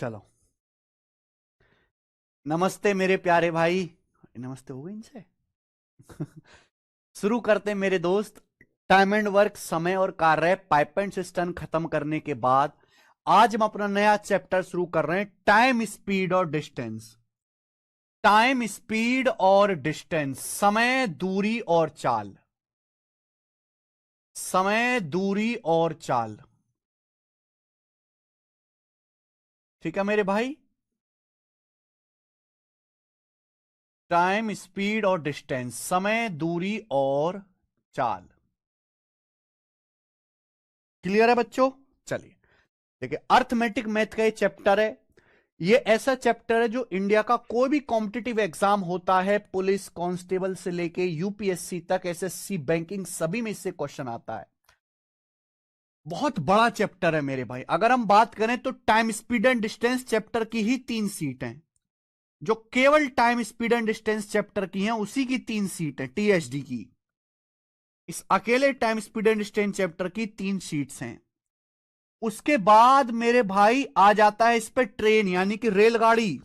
चलो, नमस्ते मेरे प्यारे भाई। नमस्ते हो गई इनसे। शुरू करते हैं मेरे दोस्त। टाइम एंड वर्क, समय और कार्य, पाइप एंड सिस्टम खत्म करने के बाद आज हम अपना नया चैप्टर शुरू कर रहे हैं, टाइम स्पीड और डिस्टेंस। टाइम स्पीड और डिस्टेंस, समय दूरी और चाल। समय दूरी और चाल। ठीक है मेरे भाई। टाइम स्पीड और डिस्टेंस, समय दूरी और चाल। क्लियर है बच्चों? चलिए, देखिए, अर्थमेटिक मैथ का ये चैप्टर है। ये ऐसा चैप्टर है जो इंडिया का कोई भी कॉम्पिटिटिव एग्जाम होता है, पुलिस कांस्टेबल से लेके यूपीएससी तक, एसएससी, बैंकिंग, सभी में इससे क्वेश्चन आता है। बहुत बड़ा चैप्टर है मेरे भाई। अगर हम बात करें तो time speed and distance chapter की ही 3 सीट हैं। जो केवल time speed and distance chapter की हैं उसी की 3 सीट है, टीएचडी की। इस अकेले time speed and distance chapter की 3 सीट्स हैं। उसके बाद मेरे भाई आ जाता है इस पे ट्रेन, यानी कि रेलगाड़ी।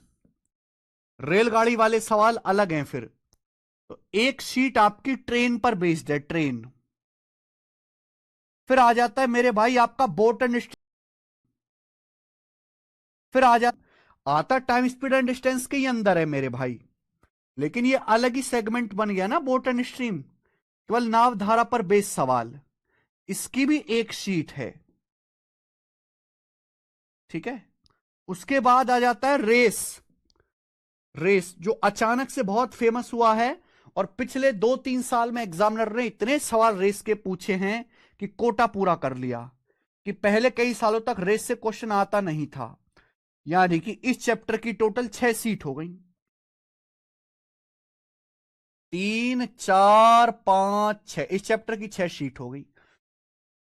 रेलगाड़ी वाले सवाल अलग हैं फिर। तो एक सीट आपकी ट्रेन पर बेस्ड है, ट्रेन। फिर आ जाता है मेरे भाई आपका बोट एंड फिर आ जाता आता टाइम स्पीड एंड डिस्टेंस के ही अंदर है मेरे भाई, लेकिन ये अलग ही सेगमेंट बन गया ना, बोट एंड स्ट्रीम। केवल नाव धारा पर बेस्ड सवाल, इसकी भी एक सीट है। ठीक है। उसके बाद आ जाता है रेस। रेस जो अचानक से बहुत फेमस हुआ है, और पिछले 2-3 साल में एग्जामिनर ने इतने सवाल रेस के पूछे हैं कि कोटा पूरा कर लिया, कि पहले कई सालों तक रेस से क्वेश्चन आता नहीं था। यानी कि इस चैप्टर की टोटल 6 सीट हो गई। 3, 4, 5, 6, इस चैप्टर की 6 सीट हो गई।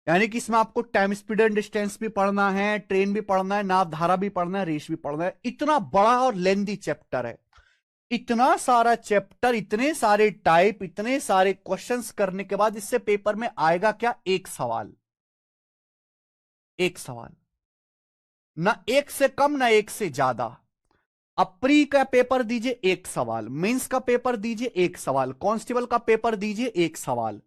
यानी कि इसमें आपको टाइम स्पीड एंड डिस्टेंस भी पढ़ना है, ट्रेन भी पढ़ना है, नाव धारा भी पढ़ना है, रेस भी पढ़ना है। इतना बड़ा और लेंदी चैप्टर है। इतना सारा चैप्टर, इतने सारे टाइप, इतने सारे क्वेश्चंस करने के बाद इससे पेपर में आएगा क्या? एक सवाल। एक सवाल, ना एक से कम ना एक से ज्यादा। अब प्री का पेपर दीजिए, एक सवाल। मेंस का पेपर दीजिए, एक सवाल। कांस्टेबल का पेपर दीजिए, एक सवाल।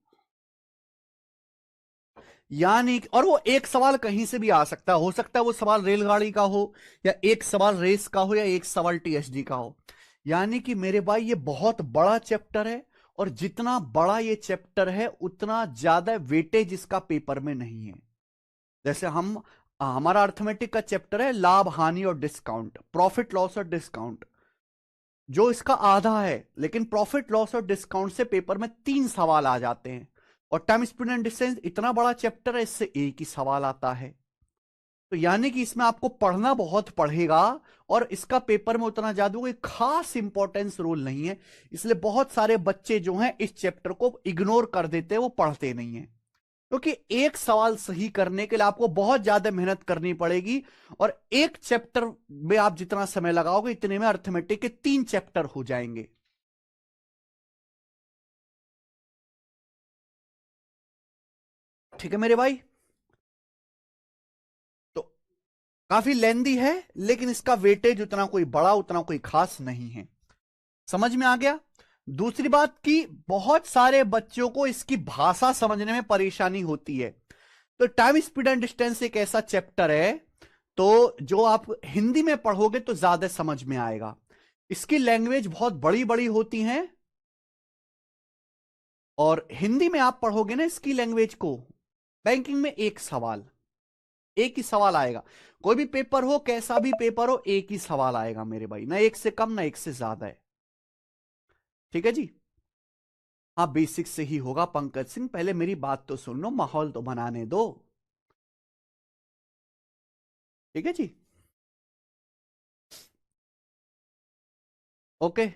यानी और वो एक सवाल कहीं से भी आ सकता है। हो सकता है वो सवाल रेलगाड़ी का हो, या एक सवाल रेस का हो, या एक सवाल टीएचडी का हो। यानी कि मेरे भाई ये बहुत बड़ा चैप्टर है, और जितना बड़ा ये चैप्टर है उतना ज्यादा वेटेज इसका पेपर में नहीं है। जैसे हमारा अर्थमेटिक का चैप्टर है लाभ हानि और डिस्काउंट, प्रॉफिट लॉस और डिस्काउंट, जो इसका आधा है। लेकिन प्रॉफिट लॉस और डिस्काउंट से पेपर में 3 सवाल आ जाते हैं। और टाइम स्पीड एंड डिस्टेंस इतना बड़ा चैप्टर है, इससे एक ही सवाल आता है। तो यानी कि इसमें आपको पढ़ना बहुत पड़ेगा, और इसका पेपर में उतना ज्यादा कोई खास इंपॉर्टेंस रोल नहीं है। इसलिए बहुत सारे बच्चे जो हैं इस चैप्टर को इग्नोर कर देते हैं, वो पढ़ते नहीं है। क्योंकि एक सवाल सही करने के लिए आपको बहुत ज्यादा मेहनत करनी पड़ेगी, और एक चैप्टर में आप जितना समय लगाओगे इतने में अर्थमेटिक के 3 चैप्टर हो जाएंगे। ठीक है मेरे भाई। तो काफी लेंदी है, लेकिन इसका वेटेज उतना कोई बड़ा, उतना कोई खास नहीं है। समझ में आ गया? दूसरी बात की, बहुत सारे बच्चों को इसकी भाषा समझने में परेशानी होती है। तो टाइम स्पीड एंड डिस्टेंस एक ऐसा चैप्टर है तो जो आप हिंदी में पढ़ोगे तो ज्यादा समझ में आएगा। इसकी लैंग्वेज बहुत बड़ी बड़ी होती हैं, और हिंदी में आप पढ़ोगे ना इसकी लैंग्वेज को, बैंकिंग में एक सवाल, एक ही सवाल आएगा। कोई भी पेपर हो, कैसा भी पेपर हो, एक ही सवाल आएगा मेरे भाई, ना एक से कम ना एक से ज्यादा है। ठीक है जी। हाँ, बेसिक से ही होगा पंकज सिंह, पहले मेरी बात तो सुन लो, माहौल तो बनाने दो। ठीक है जी। ओके,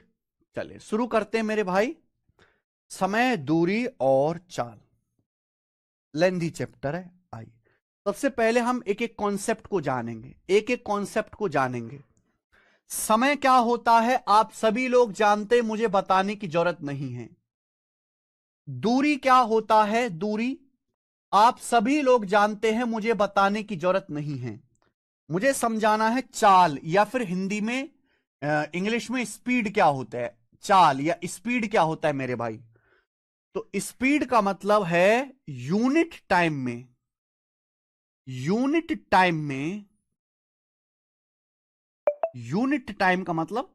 चलिए शुरू करते हैं मेरे भाई। समय दूरी और चाल, लेंदी चैप्टर है। आइए, सबसे पहले हम एक एक कॉन्सेप्ट को जानेंगे, एक एक कॉन्सेप्ट को जानेंगे। समय क्या होता है आप सभी लोग जानते हैं, मुझे बताने की जरूरत नहीं है। दूरी क्या होता है, दूरी आप सभी लोग जानते हैं, मुझे बताने की जरूरत नहीं है। मुझे समझाना है चाल, या फिर हिंदी में इंग्लिश में स्पीड क्या होता है। चाल या स्पीड क्या होता है मेरे भाई। तो स्पीड का मतलब है यूनिट टाइम में, यूनिट टाइम में, यूनिट टाइम का मतलब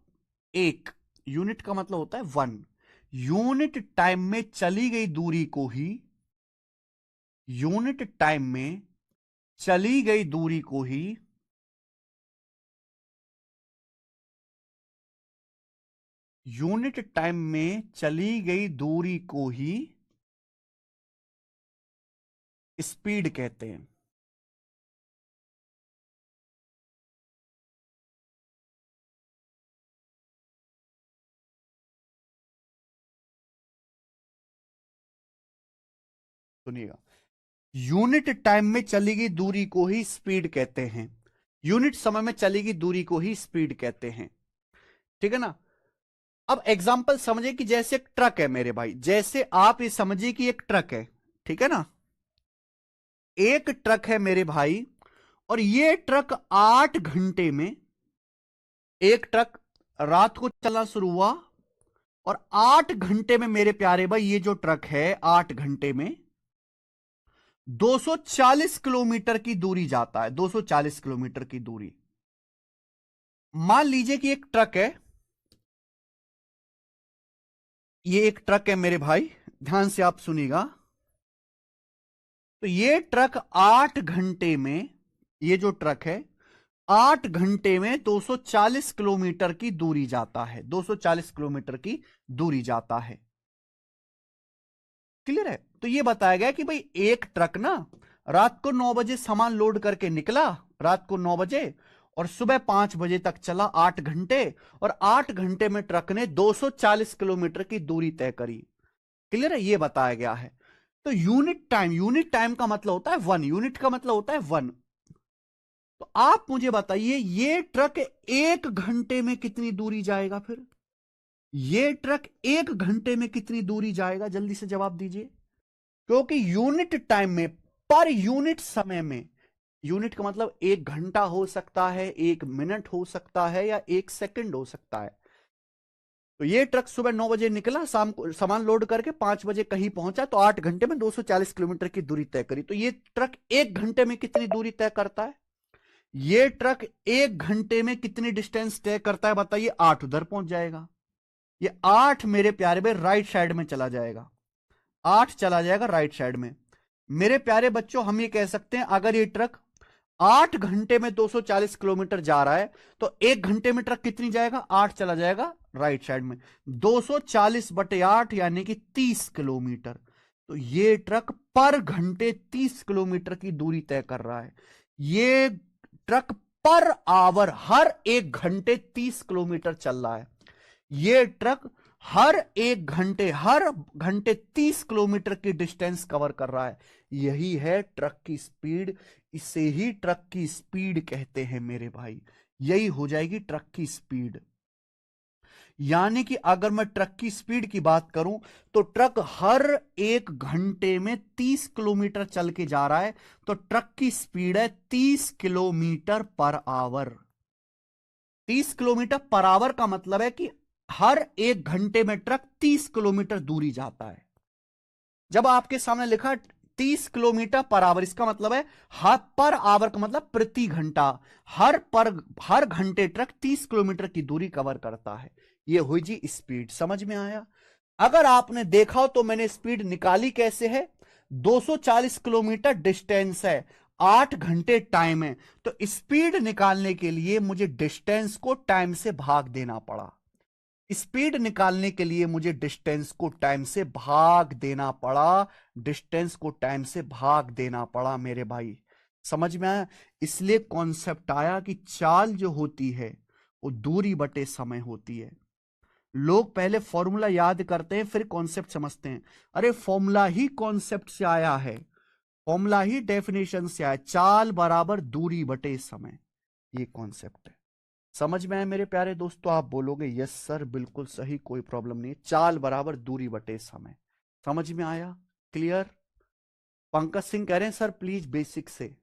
एक, यूनिट का मतलब होता है वन। यूनिट टाइम में चली गई दूरी को ही, यूनिट टाइम में चली गई दूरी को ही यूनिट टाइम में चली गई दूरी को ही स्पीड कहते हैं। सुनिएगा, यूनिट टाइम में चली गई दूरी को ही स्पीड कहते हैं, यूनिट समय में चली गई दूरी को ही स्पीड कहते हैं। ठीक है ना। अब एग्जांपल समझे कि जैसे एक ट्रक है मेरे भाई, जैसे आप ये समझिए कि एक ट्रक है, ठीक है ना। एक ट्रक है मेरे भाई, और ये ट्रक 8 घंटे में, एक ट्रक रात को चलना शुरू हुआ, और 8 घंटे में मेरे प्यारे भाई ये जो ट्रक है 8 घंटे में 240 किलोमीटर की दूरी जाता है, 240 किलोमीटर की दूरी। मान लीजिए कि एक ट्रक है, ये एक ट्रक है मेरे भाई, ध्यान से आप सुनिएगा। तो ये ट्रक 8 घंटे में, ये जो ट्रक है 8 घंटे में 240 किलोमीटर की दूरी जाता है, 240 किलोमीटर की दूरी जाता है। क्लियर है। तो ये बताया गया कि भाई एक ट्रक ना रात को 9 बजे सामान लोड करके निकला, रात को 9 बजे, और सुबह 5 बजे तक चला 8 घंटे, और 8 घंटे में ट्रक ने 240 किलोमीटर की दूरी तय करी। क्लियर है, ये बताया गया है। तो यूनिट टाइम, यूनिट टाइम का मतलब होता है वन, यूनिट का मतलब होता है वन। तो आप मुझे बताइए ये ट्रक 1 घंटे में कितनी दूरी जाएगा फिर, ये ट्रक 1 घंटे में कितनी दूरी जाएगा, जल्दी से जवाब दीजिए। क्योंकि यूनिट टाइम में, पर यूनिट समय में, यूनिट का मतलब 1 घंटा हो सकता है, 1 मिनट हो सकता है, या 1 सेकंड हो सकता है। तो ये ट्रक सुबह 9 बजे निकला, शाम को सामान लोड करके 5 बजे कहीं पहुंचा, तो 8 घंटे में 240 किलोमीटर की दूरी तय करी। तो ये ट्रक 1 घंटे में कितनी दूरी तय करता है, ये ट्रक 1 घंटे में कितनी डिस्टेंस तय करता है बताइए। 8 उधर पहुंच जाएगा, ये 8 मेरे प्यारे में राइट साइड में चला जाएगा, 8 चला जाएगा राइट साइड में। मेरे प्यारे बच्चों हम ये कह सकते हैं अगर ये ट्रक 8 घंटे में 240 किलोमीटर जा रहा है, तो 1 घंटे में ट्रक कितनी जाएगा, 8 चला जाएगा राइट साइड में, 240/8 यानी कि 30 किलोमीटर। तो ये ट्रक पर घंटे 30 किलोमीटर की दूरी तय कर रहा है। ये ट्रक पर आवर हर 1 घंटे 30 किलोमीटर चल रहा है। ये ट्रक हर घंटे 30 किलोमीटर की डिस्टेंस कवर कर रहा है। यही है ट्रक की स्पीड, इसे ही ट्रक की स्पीड कहते हैं मेरे भाई। यही हो जाएगी ट्रक की स्पीड। यानी कि अगर मैं ट्रक की स्पीड की बात करूं, तो ट्रक हर 1 घंटे में 30 किलोमीटर चल के जा रहा है, तो ट्रक की स्पीड है 30 kilometre per our. 30 kilometre per our का मतलब है कि हर 1 घंटे में ट्रक 30 किलोमीटर दूरी जाता है। जब आपके सामने लिखा 30 किलोमीटर पर आवर, इसका मतलब है हर पर आवर का मतलब प्रति घंटा, हर घंटे ट्रक 30 किलोमीटर की दूरी कवर करता है। यह हुई जी स्पीड। समझ में आया। अगर आपने देखा हो तो मैंने स्पीड निकाली कैसे है। 240 किलोमीटर डिस्टेंस है, 8 घंटे टाइम है, तो स्पीड निकालने के लिए मुझे डिस्टेंस को टाइम से भाग देना पड़ा। स्पीड निकालने के लिए मुझे डिस्टेंस को टाइम से भाग देना पड़ा, डिस्टेंस को टाइम से भाग देना पड़ा मेरे भाई। समझ में आया। इसलिए कॉन्सेप्ट आया कि चाल जो होती है वो दूरी बटे समय होती है। लोग पहले फॉर्मूला याद करते हैं फिर कॉन्सेप्ट समझते हैं। अरे फॉर्मूला ही कॉन्सेप्ट से आया है, फॉर्मूला ही डेफिनेशन से आया, चाल बराबर दूरी बटे समय, ये कॉन्सेप्ट है। समझ में आया मेरे प्यारे दोस्तों। आप बोलोगे यस सर बिल्कुल सही, कोई प्रॉब्लम नहीं, चाल बराबर दूरी बटे समय। समझ में आया, क्लियर। पंकज सिंह कह रहे हैं सर प्लीज बेसिक से।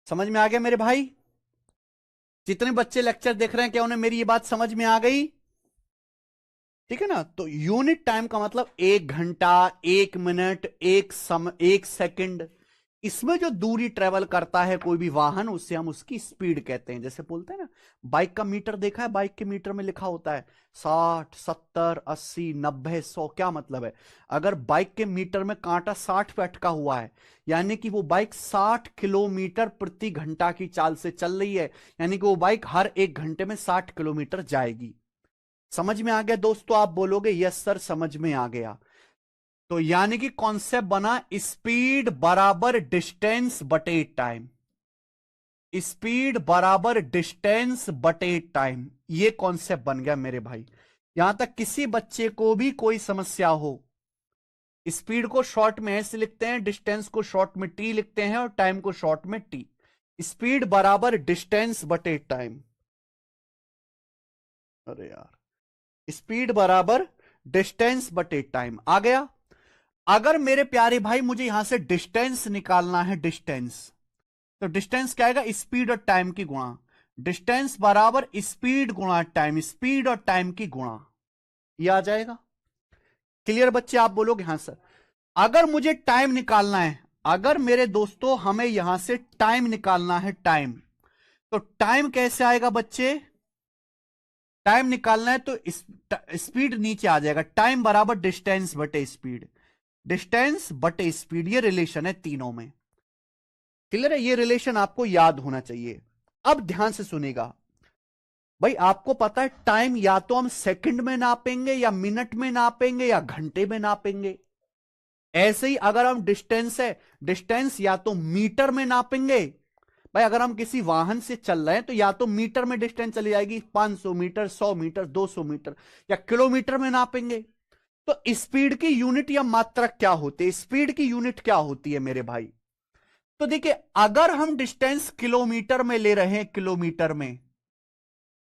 समझ में आ गया मेरे भाई? जितने बच्चे लेक्चर देख रहे हैं, क्या उन्हें मेरी ये बात समझ में आ गई? ठीक है ना? तो यूनिट टाइम का मतलब 1 घंटा, 1 मिनट, एक सेकंड। इसमें जो दूरी ट्रेवल करता है कोई भी वाहन, उससे हम उसकी स्पीड कहते हैं। जैसे बोलते हैं ना, बाइक का मीटर देखा है? बाइक के मीटर में लिखा होता है 60, 70, 80, 90, 100। क्या मतलब है? अगर बाइक के मीटर में कांटा 60 पे अटका हुआ है, यानी कि वो बाइक 60 किलोमीटर प्रति घंटा की चाल से चल रही है, यानी कि वो बाइक हर 1 घंटे में 60 किलोमीटर जाएगी। समझ में आ गया दोस्तों? आप बोलोगे यस सर समझ में आ गया। तो यानी कि कॉन्सेप्ट बना स्पीड बराबर डिस्टेंस बटे टाइम। स्पीड बराबर डिस्टेंस बटे टाइम, ये कॉन्सेप्ट बन गया मेरे भाई। यहां तक किसी बच्चे को भी कोई समस्या हो, स्पीड को शॉर्ट में एस लिखते हैं, डिस्टेंस को शॉर्ट में टी लिखते हैं, और टाइम को शॉर्ट में टी। स्पीड बराबर डिस्टेंस बटे टाइम। अरे यार, स्पीड बराबर डिस्टेंस बटे टाइम आ गया। अगर मेरे प्यारे भाई मुझे यहां से डिस्टेंस निकालना है, डिस्टेंस, तो डिस्टेंस क्या आएगा? स्पीड और टाइम की गुणा। डिस्टेंस बराबर स्पीड गुणा टाइम, स्पीड और टाइम की गुणा, ये आ जाएगा। क्लियर बच्चे? आप बोलोगे हाँ सर। अगर मुझे टाइम निकालना है, अगर मेरे दोस्तों हमें यहां से टाइम निकालना है, टाइम, तो टाइम कैसे आएगा बच्चे? टाइम निकालना है तो स्पीड नीचे आ जाएगा। टाइम बराबर डिस्टेंस बटे स्पीड, डिस्टेंस बटे स्पीड, ये रिलेशन है तीनों में। क्लियर है? ये रिलेशन आपको याद होना चाहिए। अब ध्यान से सुनेगा भाई, आपको पता है टाइम या तो हम सेकंड में नापेंगे, या मिनट में नापेंगे, या घंटे में नापेंगे। ऐसे ही अगर हम डिस्टेंस है, डिस्टेंस या तो मीटर में नापेंगे। भाई अगर हम किसी वाहन से चल रहे हैं तो या तो मीटर में डिस्टेंस चली जाएगी, 500 मीटर, 100 मीटर, 200 मीटर, या किलोमीटर में नापेंगे। तो स्पीड की यूनिट या मात्रक क्या होती है? स्पीड की यूनिट क्या होती है मेरे भाई? तो देखिए, अगर हम डिस्टेंस किलोमीटर में ले रहे हैं, किलोमीटर में,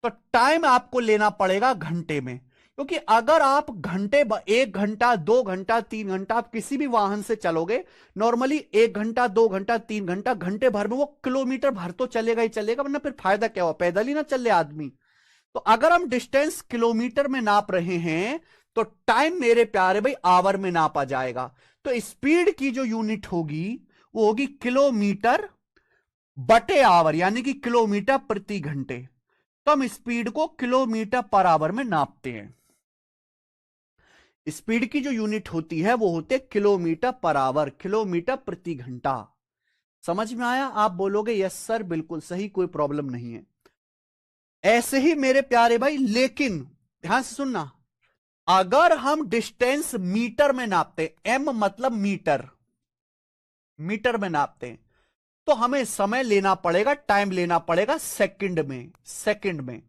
तो टाइम आपको लेना पड़ेगा घंटे में। क्योंकि अगर आप 1 घंटा, 2 घंटा, 3 घंटा आप किसी भी वाहन से चलोगे, नॉर्मली 1 घंटा, 2 घंटा, 3 घंटा, घंटे भर में वो किलोमीटर भर तो चलेगा ही चलेगा, वरना फिर फायदा क्या हुआ? पैदल ही ना चले आदमी। तो अगर हम डिस्टेंस किलोमीटर में नाप रहे हैं, तो टाइम मेरे प्यारे भाई आवर में नापा जाएगा। तो स्पीड की जो यूनिट होगी वो होगी किलोमीटर बटे आवर, यानी कि किलोमीटर प्रति घंटे। तो हम स्पीड को किलोमीटर पर आवर में नापते हैं। स्पीड की जो यूनिट होती है वो होते किलोमीटर पर आवर, किलोमीटर प्रति घंटा। समझ में आया? आप बोलोगे यस सर बिल्कुल सही, कोई प्रॉब्लम नहीं है। ऐसे ही मेरे प्यारे भाई, लेकिन ध्यान से सुनना, अगर हम डिस्टेंस मीटर में नापते, एम मतलब मीटर, मीटर में नापते हैं, तो हमें समय लेना पड़ेगा, टाइम लेना पड़ेगा सेकंड में, सेकंड में।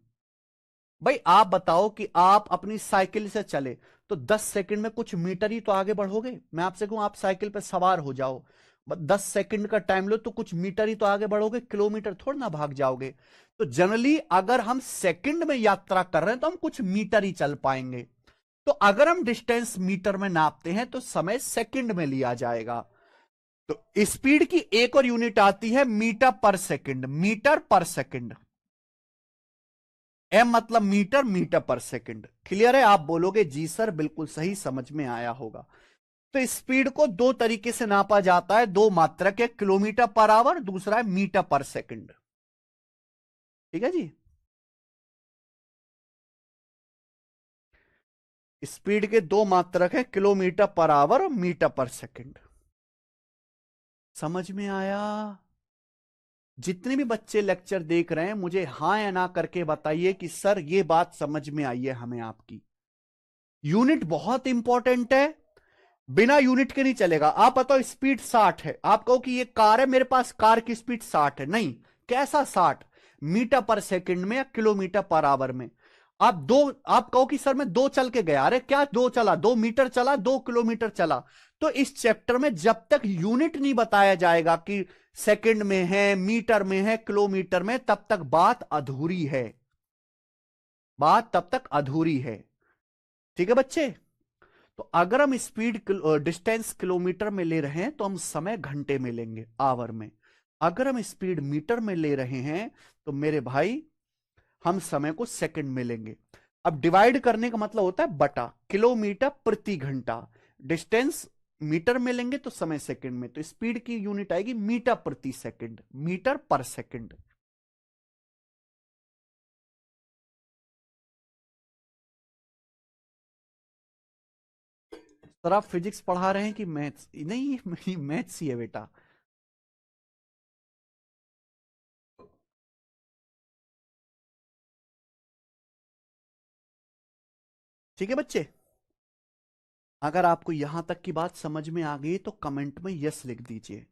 भाई आप बताओ कि आप अपनी साइकिल से चले तो 10 सेकंड में कुछ मीटर ही तो आगे बढ़ोगे। मैं आपसे कहूं आप साइकिल पे सवार हो जाओ, 10 सेकंड का टाइम लो तो कुछ मीटर ही तो आगे बढ़ोगे, किलोमीटर थोड़ा ना भाग जाओगे। तो जनरली अगर हम सेकंड में यात्रा कर रहे हैं तो हम कुछ मीटर ही चल पाएंगे। तो अगर हम डिस्टेंस मीटर में नापते हैं तो समय सेकंड में लिया जाएगा। तो स्पीड की एक और यूनिट आती है मीटर पर सेकंड, मीटर पर सेकंड। एम मतलब मीटर, मीटर पर सेकंड। क्लियर है? आप बोलोगे जी सर बिल्कुल सही, समझ में आया होगा। तो स्पीड को दो तरीके से नापा जाता है, दो मात्रक है, किलोमीटर पर आवर, दूसरा है मीटर पर सेकंड। ठीक है जी? स्पीड के दो मात्रक है, किलोमीटर पर आवर और मीटर पर सेकंड। समझ में आया? जितने भी बच्चे लेक्चर देख रहे हैं मुझे हां या ना करके बताइए कि सर ये बात समझ में आई है हमें आपकी। यूनिट बहुत इंपॉर्टेंट है, बिना यूनिट के नहीं चलेगा। आप बताओ स्पीड 60 है, आप कहो कि ये कार है मेरे पास, कार की स्पीड 60 है, नहीं। कैसा 60? मीटर पर सेकंड में या किलोमीटर पर आवर में? आप दो, आप कहो कि सर मैं 2 चल के गया, अरे क्या 2 चला? 2 मीटर चला, 2 किलोमीटर चला। तो इस चैप्टर में जब तक यूनिट नहीं बताया जाएगा कि सेकंड में है, मीटर में है, किलोमीटर में, तब तक बात अधूरी है, बात तब तक अधूरी है। ठीक है बच्चे? तो अगर हम स्पीड डिस्टेंस किलोमीटर में ले रहे हैं तो हम समय घंटे में लेंगे, आवर में। अगर हम स्पीड मीटर में ले रहे हैं तो मेरे भाई हम समय को सेकंड में लेंगे। अब डिवाइड करने का मतलब होता है बटा, किलोमीटर प्रति घंटा, डिस्टेंस मीटर में लेंगे तो समय सेकंड में, तो स्पीड की यूनिट आएगी मीटर प्रति सेकंड, मीटर पर सेकंड। सर आप फिजिक्स पढ़ा रहे हैं कि मैथ्स? नहीं मैथ्स ही है बेटा। ठीक है बच्चे, अगर आपको यहां तक की बात समझ में आ गई तो कमेंट में यस लिख दीजिए।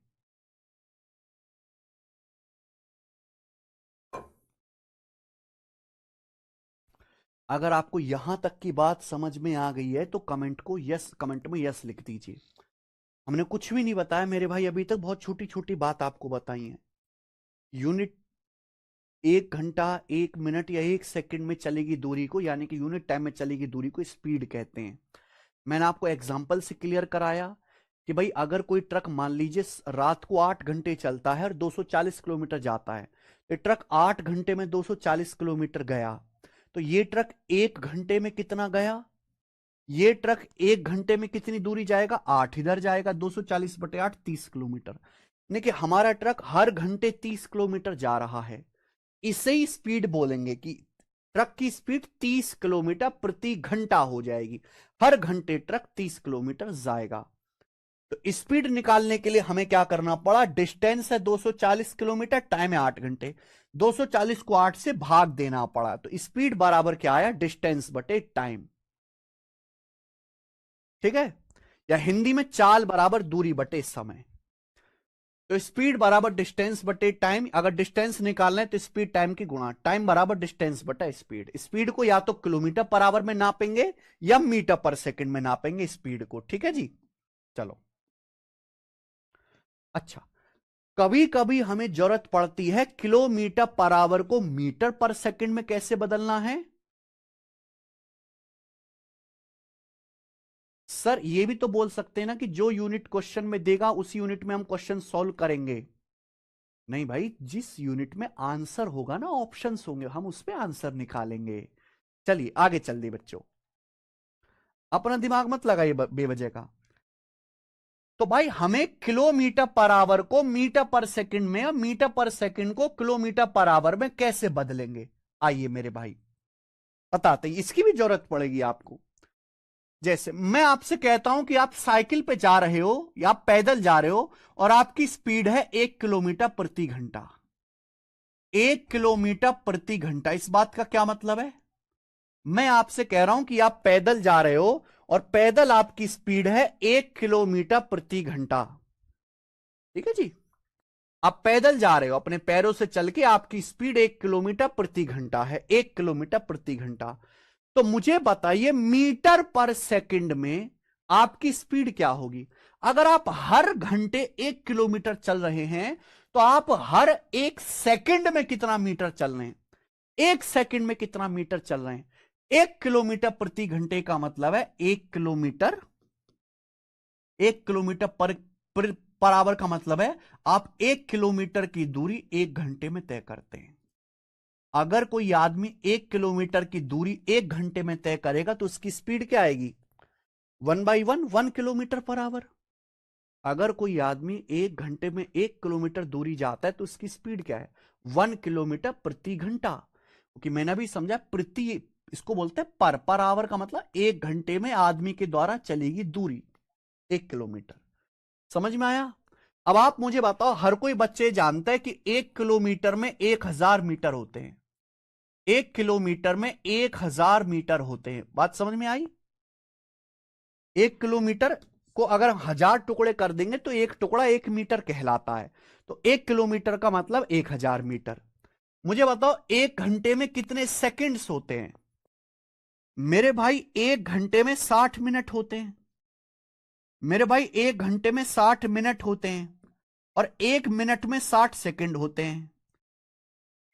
अगर आपको यहां तक की बात समझ में आ गई है तो कमेंट में यस लिख दीजिए। हमने कुछ भी नहीं बताया मेरे भाई अभी तक, बहुत छोटी छोटी बात आपको बताई है। यूनिट, 1 घंटा 1 मिनट या 1 सेकंड में चलेगी दूरी को, यानी कि यूनिट टाइम में चलेगी दूरी को स्पीड कहते हैं। मैंने आपको एग्जाम्पल से क्लियर कराया कि भाई अगर कोई ट्रक मान लीजिए रात को 8 घंटे चलता है और 240 किलोमीटर जाता है, तो ट्रक 8 घंटे में 240 किलोमीटर गया, तो ये ट्रक 1 घंटे में कितना गया? ये ट्रक 1 घंटे में कितनी दूरी जाएगा? 8 इधर जाएगा, 240/8 30 किलोमीटर। यानी कि हमारा ट्रक हर घंटे 30 किलोमीटर जा रहा है। इसे ही स्पीड बोलेंगे कि ट्रक की स्पीड 30 किलोमीटर प्रति घंटा हो जाएगी, हर घंटे ट्रक 30 किलोमीटर जाएगा। तो स्पीड निकालने के लिए हमें क्या करना पड़ा? डिस्टेंस है 240 किलोमीटर, टाइम है 8 घंटे, 240 को 8 से भाग देना पड़ा, तो स्पीड बराबर क्या आया? डिस्टेंस बटे टाइम। ठीक है, या हिंदी में चाल बराबर दूरी बटे समय। तो स्पीड बराबर डिस्टेंस बटे टाइम, अगर डिस्टेंस निकालना है तो स्पीड टाइम की गुणा, टाइम बराबर डिस्टेंस बटा स्पीड। स्पीड को या तो किलोमीटर पर आवर में नापेंगे या मीटर पर सेकंड में नापेंगे स्पीड को। ठीक है जी, चलो। अच्छा, कभी कभी हमें जरूरत पड़ती है किलोमीटर पर आवर को मीटर पर सेकंड में कैसे बदलना है। सर ये भी तो बोल सकते हैं ना कि जो यूनिट क्वेश्चन में देगा उस यूनिट में हम क्वेश्चन सॉल्व करेंगे। नहीं भाई, जिस यूनिट में आंसर होगा ना, ऑप्शंस होंगे, हम उस पे आंसर निकालेंगे। चलिए आगे चल दी बच्चों, अपना दिमाग मत लगाइए बेवजह का। तो भाई हमें किलोमीटर पर आवर को मीटर पर सेकंड में और मीटर पर सेकंड को किलोमीटर पर आवर में कैसे बदलेंगे, आइए मेरे भाई बताते हैं। इसकी भी जरूरत पड़ेगी आपको। जैसे मैं आपसे कहता हूं कि आप साइकिल पे जा रहे हो या आप पैदल जा रहे हो और आपकी स्पीड है 1 किलोमीटर प्रति घंटा। 1 किलोमीटर प्रति घंटा, इस बात का क्या मतलब है? मैं आपसे कह रहा हूं कि आप पैदल जा रहे हो और पैदल आपकी स्पीड है 1 किलोमीटर प्रति घंटा। ठीक है जी, आप पैदल जा रहे हो, अपने पैरों से चल के आपकी स्पीड 1 किलोमीटर प्रति घंटा है, 1 किलोमीटर प्रति घंटा। तो मुझे बताइए मीटर पर सेकंड में आपकी स्पीड क्या होगी? अगर आप हर घंटे 1 किलोमीटर चल रहे हैं तो आप हर 1 सेकंड में कितना मीटर चल रहे हैं? 1 सेकंड में कितना मीटर चल रहे हैं? 1 किलोमीटर प्रति घंटे का मतलब है 1 किलोमीटर, 1 किलोमीटर पर आवर का मतलब है आप 1 किलोमीटर की दूरी 1 घंटे में तय करते हैं। अगर कोई आदमी 1 किलोमीटर की दूरी 1 घंटे में तय करेगा तो उसकी स्पीड क्या आएगी? 1/1, 1 किलोमीटर पर आवर। अगर कोई आदमी 1 घंटे में 1 किलोमीटर दूरी जाता है तो उसकी स्पीड क्या है? 1 किलोमीटर प्रति घंटा। क्योंकि मैंने भी समझा प्रति, इसको बोलते हैं पर आवर का मतलब 1 घंटे में आदमी के द्वारा चलेगी दूरी 1 किलोमीटर। समझ में आया? अब आप मुझे बताओ, हर कोई बच्चे जानता है कि 1 किलोमीटर में 1000 मीटर होते हैं। 1 किलोमीटर में 1000 मीटर होते हैं, बात समझ में आई? 1 किलोमीटर को अगर 1000 टुकड़े कर देंगे तो एक टुकड़ा 1 मीटर कहलाता है। तो 1 किलोमीटर का मतलब 1000 मीटर। मुझे बताओ 1 घंटे में कितने सेकंड्स होते हैं? मेरे भाई 1 घंटे में 60 मिनट होते हैं। मेरे भाई 1 घंटे में 60 मिनट होते हैं और 1 मिनट में 60 सेकंड होते हैं।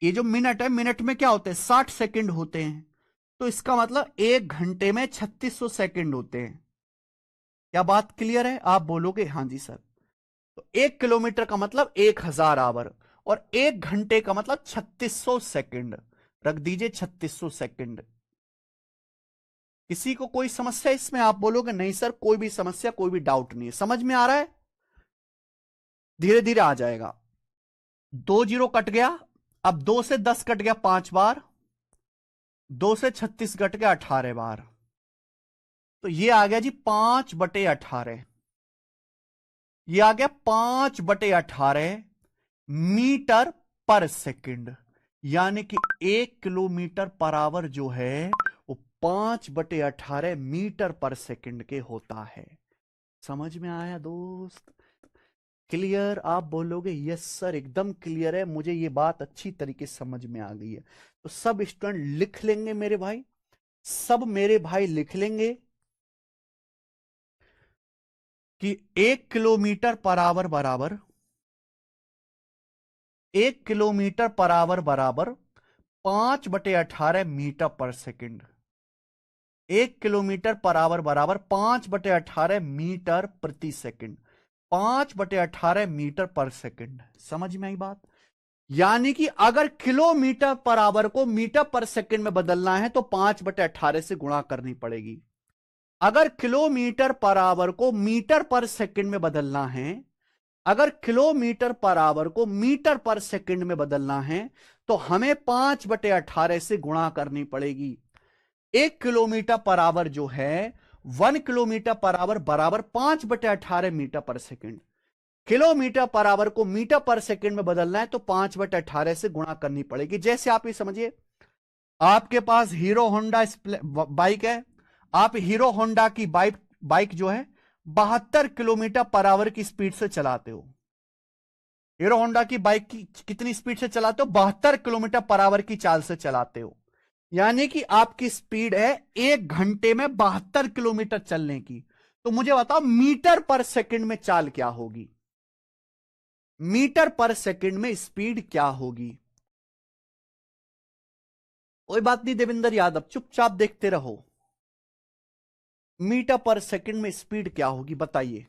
ये जो मिनट है, मिनट में क्या होते हैं? 60 सेकंड होते हैं। तो इसका मतलब 1 घंटे में 3600 सेकंड होते हैं। क्या बात क्लियर है? आप बोलोगे हाँ जी सर। तो 1 किलोमीटर का मतलब 1000 आवर, और 1 घंटे का मतलब 3600 सेकंड। रख दीजिए 3600 सेकंड। किसी को कोई समस्या इसमें? आप बोलोगे नहीं सर, कोई भी समस्या, कोई भी डाउट नहीं है, समझ में आ रहा है, धीरे धीरे आ जाएगा। 2 जीरो कट गया। अब 2 से 10 कट गया 5 बार, 2 से 36 कट गया 18 बार। तो ये आ गया जी 5/18। ये आ गया 5/18 मीटर पर सेकंड। यानी कि 1 किलोमीटर पर आवर जो है वो 5/18 मीटर पर सेकंड के होता है। समझ में आया दोस्त? क्लियर? आप बोलोगे यस सर एकदम क्लियर है, मुझे ये बात अच्छी तरीके से समझ में आ गई है। तो सब स्टूडेंट लिख लेंगे मेरे भाई, सब मेरे भाई लिख लेंगे कि 1 किलोमीटर पर आवर बराबर 1 किलोमीटर पर आवर बराबर 5/18 मीटर पर सेकंड। 1 किलोमीटर पर आवर बराबर 5/18 मीटर प्रति सेकंड। 5/18 मीटर पर सेकंड। समझ में आई बात? यानी कि अगर किलोमीटर पर आवर को मीटर पर सेकंड में बदलना है तो 5/18 से गुणा करनी पड़ेगी। अगर किलोमीटर पर आवर को मीटर पर सेकंड में बदलना है, अगर किलोमीटर पर आवर को मीटर पर सेकंड में बदलना है तो हमें 5/18 से गुणा करनी पड़ेगी। 1 किलोमीटर पर आवर जो है 1 किलोमीटर पर आवर बराबर 5/18 मीटर पर सेकंड। किलोमीटर पर आवर को मीटर पर सेकंड में बदलना है तो 5/18 से गुणा करनी पड़ेगी। जैसे आप ये समझिए, आपके पास हीरो होंडा बाइक है, आप हीरो होंडा की बाइक बाइक जो है 72 किलोमीटर पर आवर की स्पीड से चलाते हो। हीरो होंडा की बाइक की कितनी स्पीड से चलाते हो? 72 किलोमीटर पर आवर की चाल से चलाते हो। यानी कि आपकी स्पीड है 1 घंटे में 72 किलोमीटर चलने की। तो मुझे बताओ मीटर पर सेकंड में चाल क्या होगी? मीटर पर सेकंड में स्पीड क्या होगी? कोई बात नहीं देवेंद्र यादव, चुपचाप देखते रहो। मीटर पर सेकंड में स्पीड क्या होगी बताइए।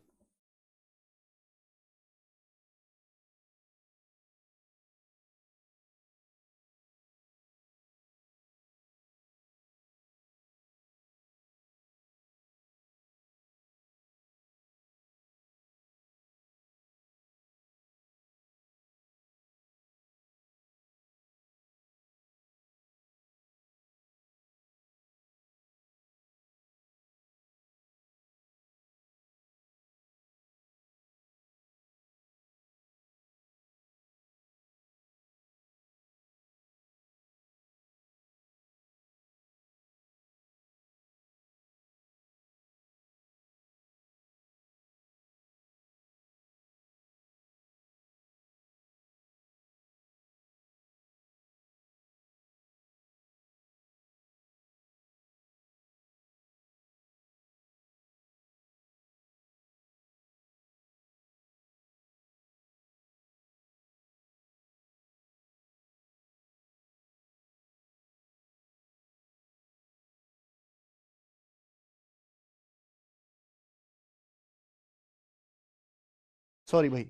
सॉरी भाई,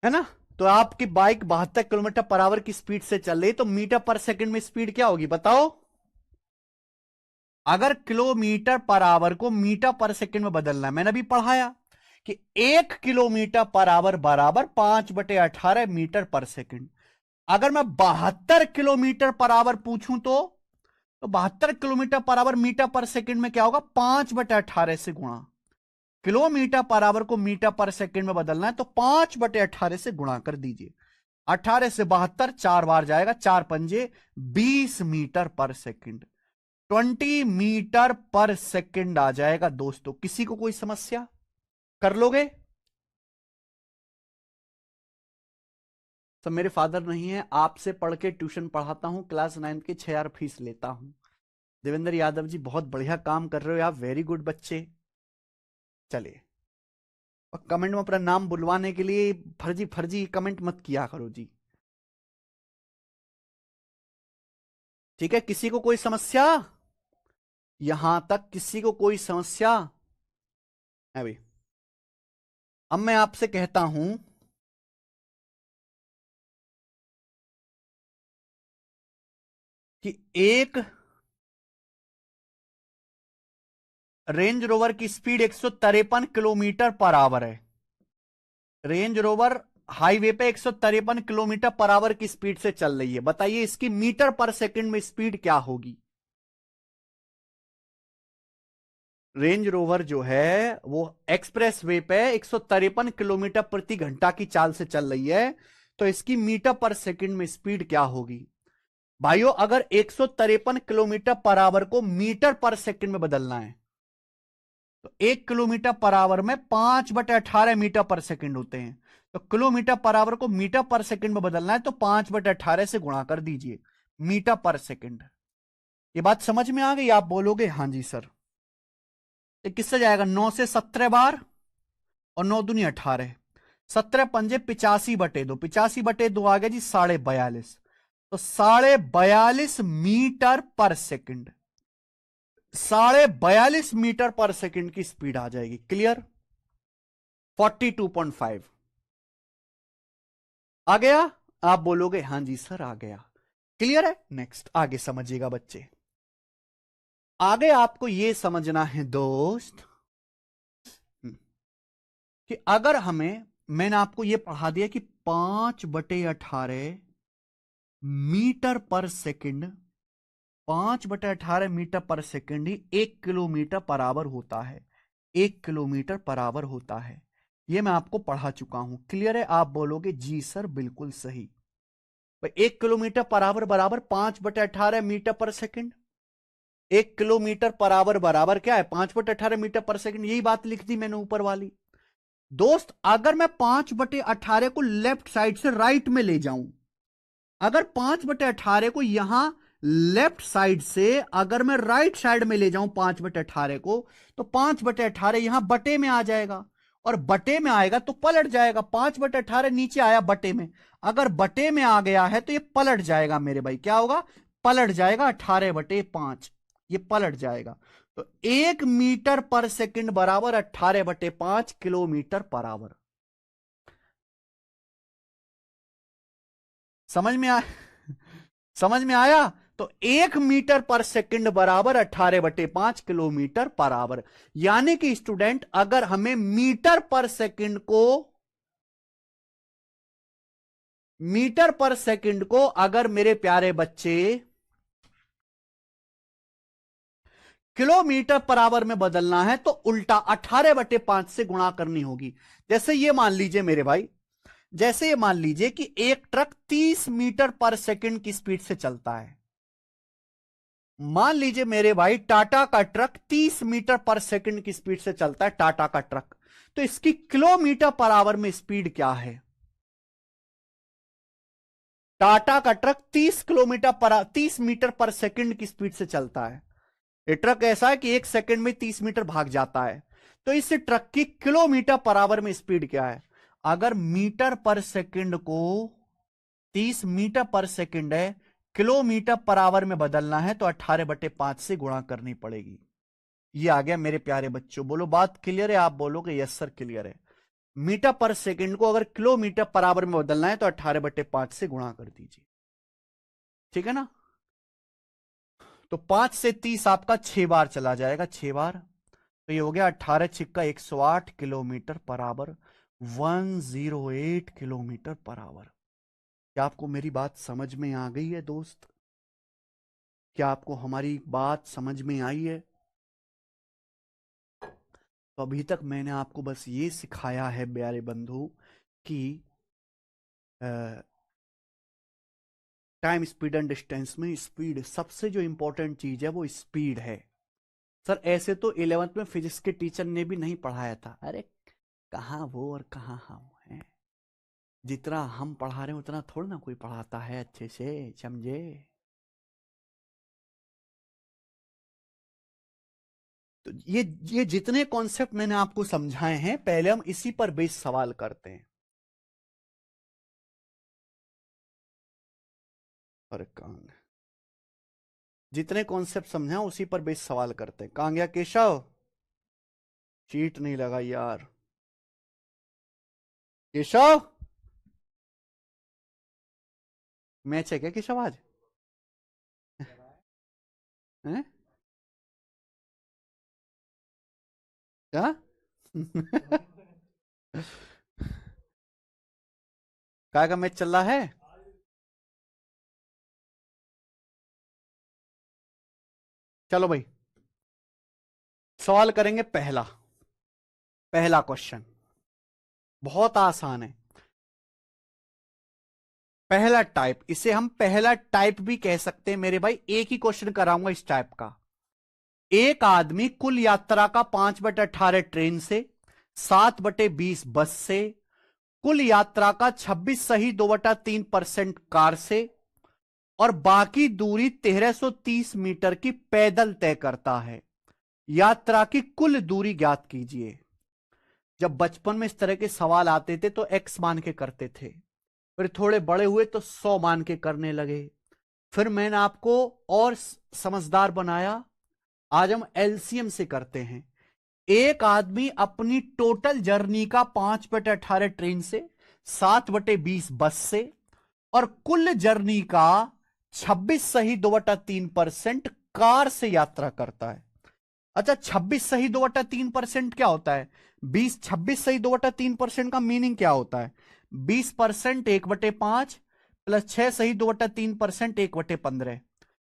है ना? तो आपकी बाइक 72 किलोमीटर पर आवर की स्पीड से चल रही, तो मीटर पर सेकंड में स्पीड क्या होगी बताओ? अगर किलोमीटर पर आवर को मीटर पर सेकंड में बदलना है, मैंने अभी पढ़ाया कि 1 किलोमीटर पर आवर बराबर 5/18 मीटर पर सेकंड। अगर मैं 72 किलोमीटर पर आवर पूछूं तो 72 किलोमीटर पर आवर मीटर पर सेकंड में क्या होगा? 5/18 से गुणा। किलोमीटर पर आवर को मीटर पर सेकंड में बदलना है तो 5/18 से गुणा कर दीजिए। 18 से 72 4 बार जाएगा, 4 पंजे 20 मीटर पर सेकंड। 20 मीटर पर सेकंड आ जाएगा दोस्तों। किसी को कोई समस्या? कर लोगे? सब मेरे फादर नहीं है, आपसे पढ़ के ट्यूशन पढ़ाता हूं, क्लास 9 की 6,000 फीस लेता हूं। देवेंद्र यादव जी बहुत बढ़िया काम कर रहे हो आप, वेरी गुड बच्चे। चलिए, और कमेंट में अपना नाम बुलवाने के लिए फर्जी फर्जी कमेंट मत किया करो जी। ठीक है, किसी को कोई समस्या? यहां तक किसी को कोई समस्या? अभी अब मैं आपसे कहता हूं कि एक रेंज रोवर की स्पीड 153 किलोमीटर पर आवर है। रेंज रोवर हाईवे पे 153 किलोमीटर पर आवर की स्पीड से चल रही है। बताइए इसकी मीटर पर सेकंड में स्पीड क्या होगी। रेंज रोवर जो है वो एक्सप्रेस वे पे 153 किलोमीटर प्रति घंटा की चाल से चल रही है, तो इसकी मीटर पर सेकंड में स्पीड क्या होगी। भाइयों अगर 153 किलोमीटर पर आवर को मीटर पर सेकंड में बदलना है तो 1 किलोमीटर पर आवर में 5/18 मीटर पर सेकंड होते हैं। तो किलोमीटर पर आवर को मीटर पर सेकंड में बदलना है तो 5/18 से गुणा कर दीजिए, मीटर पर सेकंड। ये बात समझ में आ गई। आप बोलोगे हाँ जी सर। ये किससे जाएगा, 9 से 17 बार और 9 दूनी 18, 17 पंजे 85/2, 85/2 आ गया जी 42.5। तो 42.5 मीटर पर सेकंड, 42.5 मीटर पर सेकंड की स्पीड आ जाएगी। क्लियर। 42.5 आ गया। आप बोलोगे हाँ जी सर आ गया। क्लियर है। नेक्स्ट आगे समझिएगा बच्चे। आगे आपको यह समझना है दोस्त कि अगर मैंने आपको यह पढ़ा दिया कि 5/18 मीटर पर सेकंड, 5/18 मीटर पर second he 1 kilometre per our होता है। 1 किलोमीटर पर आवर होता है। यह मैं आपको पढ़ा चुका हूं। क्लियर है। आप बोलोगे जी सर बिल्कुल सही। 1 किलोमीटर पर आवर बराबर 5/18 मीटर पर सेकंड। 1 किलोमीटर पर आवर बराबर क्या है, 5/18 मीटर पर सेकंड। यही बात लिख दी मैंने ऊपर वाली। दोस्त अगर मैं 5/18 को लेफ्ट साइड से राइट में ले जाऊं, अगर 5/18 को यहां लेफ्ट साइड से अगर मैं राइट साइड में ले जाऊं 5/18 को, तो 5/18 यहां बटे में आ जाएगा और बटे में आएगा तो पलट जाएगा। 5/18 नीचे आया बटे में, अगर बटे में आ गया है तो ये पलट जाएगा मेरे भाई। क्या होगा, पलट जाएगा। 18/5 ये पलट जाएगा। तो 1 मीटर पर सेकंड बराबर 18/5 किलोमीटर पर आवर। समझ में आया। समझ में आया। तो 1 मीटर पर सेकंड बराबर 18/5 किलोमीटर पर आवर। यानी कि स्टूडेंट अगर हमें मीटर पर सेकंड को, मीटर पर सेकंड को अगर मेरे प्यारे बच्चे किलोमीटर पर आवर में बदलना है तो उल्टा 18/5 से गुणा करनी होगी। जैसे ये मान लीजिए मेरे भाई, जैसे ये मान लीजिए कि एक ट्रक 30 मीटर पर सेकंड की स्पीड से चलता है। मान लीजिए मेरे भाई टाटा का ट्रक 30 मीटर पर सेकंड की स्पीड से चलता है, टाटा का ट्रक। तो इसकी किलोमीटर पर आवर में स्पीड क्या है। टाटा का ट्रक 30 मीटर पर सेकंड की स्पीड से चलता है। ये ट्रक ऐसा है कि 1 सेकंड में 30 मीटर भाग जाता है। तो इस ट्रक की किलोमीटर पर आवर में स्पीड क्या है। अगर मीटर पर सेकंड को 30 मीटर पर सेकंड है, किलोमीटर पर आवर में बदलना है तो 18/5 से गुणा करनी पड़ेगी। ये आ गया मेरे प्यारे बच्चों। बोलो बात क्लियर है। आप बोलोगे यस सर क्लियर है। मीटर पर सेकंड को अगर किलोमीटर पर आवर में बदलना है तो 18/5 से गुणा कर दीजिए। ठीक है ना। तो 5 से 30 आपका 6 बार चला जाएगा, 6 बार। तो ये हो गया 18×6 = 108 kilometre per our, 108 kilometre per our. क्या आपको मेरी बात समझ में आ गई है दोस्त। क्या आपको हमारी बात समझ में आई है। तो अभी तक मैंने आपको बस ये सिखाया है प्यारे बंधु कि टाइम स्पीड एंड डिस्टेंस में स्पीड सबसे जो इंपॉर्टेंट चीज है वो स्पीड है। सर ऐसे तो 11th में फिजिक्स के टीचर ने भी नहीं पढ़ाया था। अरे कहाँ वो और कहाँ हम हैं। जितना हम पढ़ा रहे हैं उतना थोड़ा ना कोई पढ़ाता है अच्छे से, समझे। तो ये जितने कॉन्सेप्ट मैंने आपको समझाए हैं पहले हम इसी पर बेस सवाल करते हैं। और कहाँ जितने कॉन्सेप्ट समझा उसी पर बेस सवाल करते हैं। कहाँ गया केशव। चीट नहीं लगा यार। केशव, मैच है क्या केशव आज? हैं? क्या? काय का मैच चल रहा है? चलो भाई, सवाल करेंगे। पहला पहला क्वेश्चन बहुत आसान है। पहला टाइप, इसे हम पहला टाइप भी कह सकते हैं मेरे भाई। एक ही क्वेश्चन कराऊंगा इस टाइप का। एक आदमी कुल यात्रा का 5/18 ट्रेन से, 7/20 बस से, कुल यात्रा का 26 सही 2/3% कार से, और बाकी दूरी 1330 मीटर की पैदल तय करता है। यात्रा की कुल दूरी ज्ञात कीजिए। जब बचपन में इस तरह के सवाल आते थे तो एक्स मान के करते थे, फिर थोड़े बड़े हुए तो 100 मान के करने लगे। फिर मैंने आपको और समझदार बनाया। आज हम एलसीएम से करते हैं। एक आदमी अपनी टोटल जर्नी का 5/18 ट्रेन से, 7/20 बस से, और कुल जर्नी का 26 सही 2/3% कार से यात्रा करता है। अच्छा, 26 सही 2/3% क्या होता है? 26 सही 2/3% का मीनिंग क्या होता है? 20% 1/5 प्लस 6 सही 2/3% 1/15।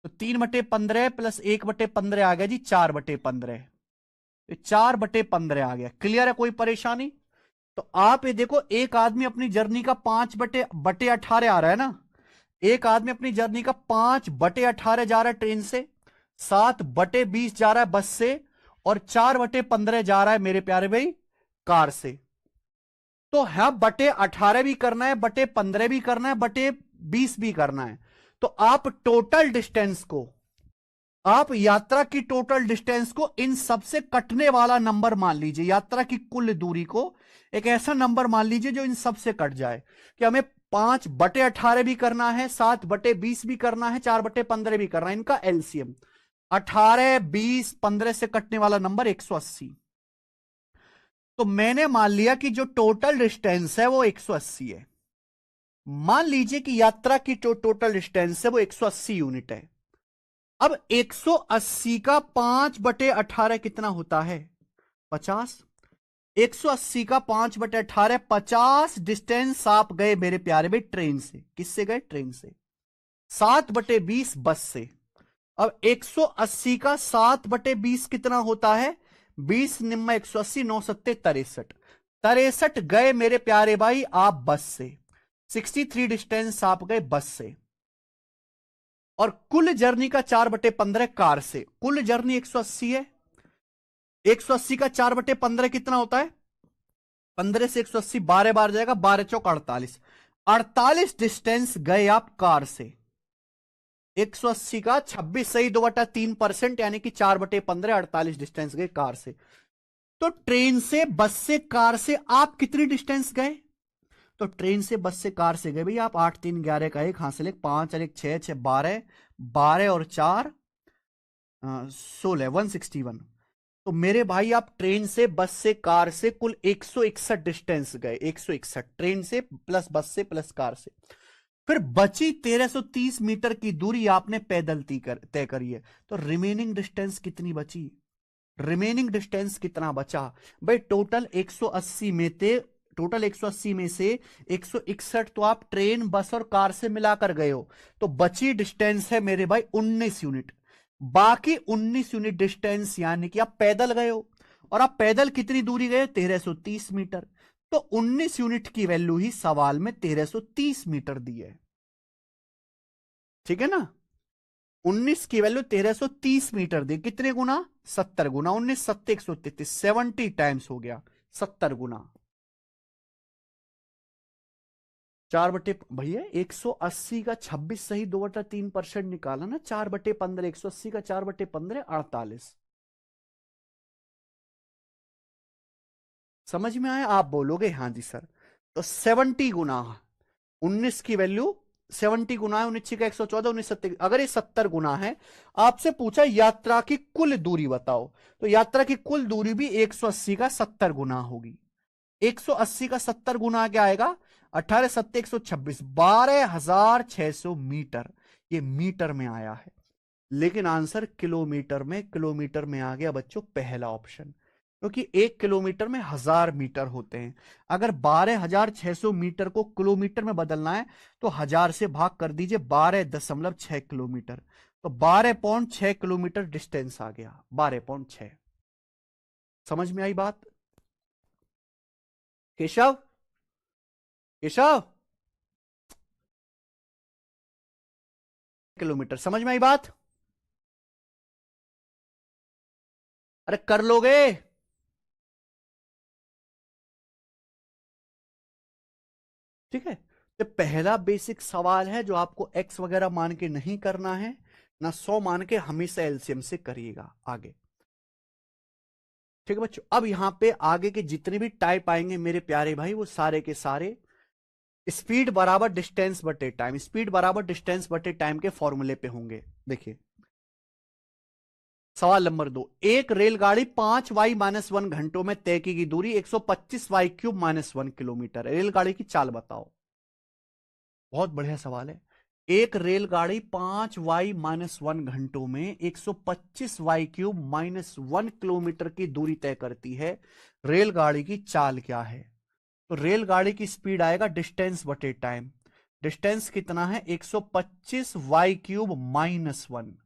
तो 3/15 प्लस 1/15 आ गया जी 4/15। 4/15 आ गया। क्लियर है? कोई परेशानी? तो आप ये देखो, एक आदमी अपनी जर्नी का 5/18 आ रहा है ना। एक आदमी अपनी जर्नी का 5/18 जा रहा है ट्रेन से, 7/20 जा रहा है बस से, और 4/15 जा रहा है मेरे प्यारे भाई कार से। तो है, 18 भी करना है, 15 भी करना है, 20 भी करना है। तो आप टोटल डिस्टेंस को, आप यात्रा की टोटल डिस्टेंस को इन सबसे कटने वाला नंबर मान लीजिए। यात्रा की कुल दूरी को एक ऐसा नंबर मान लीजिए जो इन सबसे कट जाए। कि हमें 5/18 भी करना है, 7/20 भी करना है, 4/15 भी करना है। इनका एलसीएम 18, 20, 15 से कटने वाला नंबर 180। तो मैंने मान लिया कि जो टोटल डिस्टेंस है वो 180 है। मान लीजिए कि यात्रा की जो टोटल डिस्टेंस है वो 180 यूनिट है। अब 180 का 5/18 कितना होता है? 50। 180 का 5/18 50 डिस्टेंस आप गए मेरे प्यारे भाई ट्रेन से। किससे गए? ट्रेन से। 7/20 बस से। अब 180 का 7/20 कितना होता है? 20 निम्मा 180, 9 सत्ते 63। 63 गए मेरे प्यारे भाई आप बस से। 63 डिस्टेंस आप गए बस से। और कुल जर्नी का 4/15 कार से। कुल जर्नी 180 है। 180 का 4/15 कितना होता है? 15 से 180 12 बार जाएगा, 12 चौक 48। 48 डिस्टेंस गए आप कार से। 180 का 26 सही 2/3% यानी कि 4/15 48 डिस्टेंस गए कार से। तो ट्रेन से, बस से, कार से आप कितनी डिस्टेंस गए? तो ट्रेन से, बस से, कार से गए भाई आप 8 3 11 का 1 हासिल 1 5 और 1 6 6 12, 12 और 4 16 161। तो मेरे भाई आप ट्रेन से, बस से, कार से कुल 161 डिस्टेंस गए। 161 ट्रेन से प्लस बस से प्लस कार से। फिर बची 1330 मीटर की दूरी आपने पैदल तय करी है। तो रिमेनिंग डिस्टेंस कितनी बची? रिमेनिंग डिस्टेंस कितना बचा? भाई टोटल 180 में थे। टोटल 180 में से 161 तो आप ट्रेन, बस और कार से मिलाकर गए हो। तो बची डिस्टेंस है मेरे भाई 19 यूनिट। बाकी 19 यूनिट डिस्टेंस यानी कि आप पैदल गए हो। और आप पैदल कितनी दूरी गए? 1330 मीटर। तो 19 यूनिट की वैल्यू ही सवाल में 1330 मीटर दी है। ठीक है ना? 19 की वैल्यू 1330 मीटर दी। कितने गुना? 70 गुना। 19 सत्ते 133, 70 टाइम्स हो गया। 70 गुना 4/, भैया 180 का 26 सही 2/3% निकाला ना। 4/15, 180 का 4/15 48। समझ में आया? आप बोलोगे हाँ जी सर। तो 70 गुना 19 की वैल्यू 70 गुना है, 19 का 114, 19 अगर ये 70 गुना है, आपसे पूछा यात्रा की कुल दूरी बताओ, तो यात्रा की कुल दूरी भी 180 का 70 गुना होगी। 180 का 70 गुना क्या आएगा? 18 सत्ते 126, 12,600 मीटर। ये मीटर में आया है, लेकिन आंसर किलोमीटर में, किलोमीटर में आ गया बच्चों पहला ऑप्शन, क्योंकि 1 किलोमीटर में 1000 मीटर होते हैं। अगर 12,600 मीटर को किलोमीटर में बदलना है तो 1000 से भाग कर दीजिए, 12.6 किलोमीटर, तो 12.6 किलोमीटर डिस्टेंस आ गया, 12.6। समझ में आई बात? केशव, केशव, किलोमीटर, समझ में आई बात? अरे कर लोगे? ठीक है, तो पहला बेसिक सवाल है जो आपको एक्स वगैरह मान के नहीं करना है ना, 100 मान के, हमेशा एलसीएम से करिएगा आगे। ठीक है बच्चों, अब यहां पे आगे के जितने भी टाइप आएंगे मेरे प्यारे भाई, वो सारे के सारे स्पीड बराबर डिस्टेंस बटे टाइम, स्पीड बराबर डिस्टेंस बटे टाइम के फॉर्मूले पे होंगे। देखिए सवाल नंबर 2, एक रेलगाड़ी 5y-1 घंटों में तय की गई दूरी 125y³ -1 किलोमीटर है, रेलगाड़ी की चाल बताओ। बहुत बढ़िया सवाल है। एक रेलगाड़ी 5y-1 घंटों में 125y³ -1 किलोमीटर की दूरी तय करती है, रेलगाड़ी की चाल क्या है? तो रेलगाड़ी की स्पीड आएगा डिस्टेंस बटे टाइम, डिस्टेंस कितना है? 125y³ -1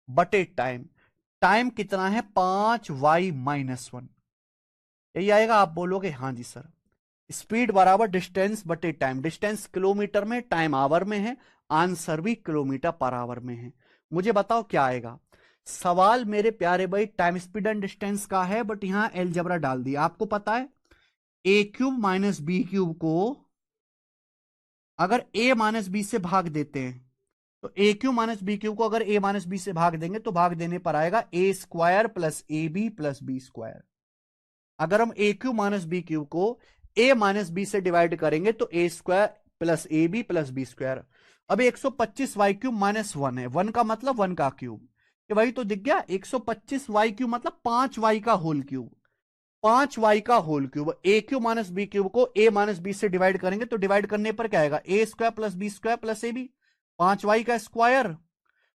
बटे टाइम, टाइम कितना है? 5y-1, यही आएगा। आप बोलोगे हाँ जी सर, स्पीड बराबर डिस्टेंस बटे टाइम, डिस्टेंस किलोमीटर में, टाइम आवर में है, आंसर भी किलोमीटर पर आवर में है। मुझे बताओ क्या आएगा? सवाल मेरे प्यारे भाई टाइम स्पीड एंड डिस्टेंस का है, बट यहां एलजेब्रा डाल दिया। आपको पता है a³ - b³ को अगर a-b से भाग देते हैं, तो a³ - b³ को अगर a-b से भाग देंगे तो भाग देने पर आएगा a² + ab + b²। अगर हम a³ - b³ को a-b से डिवाइड करेंगे तो a² + ab + b²। अब 125y³ -1 है, 1 का मतलब 1 का क्यूब, ये वही तो दिख गया। 125y³ मतलब 5y का होल क्यूब, 5y का होल क्यूब। a³ - b³ को a-b से डिवाइड करेंगे तो डिवाइड करने पर क्या आएगा? a² + b² + ab, 5y का स्क्वायर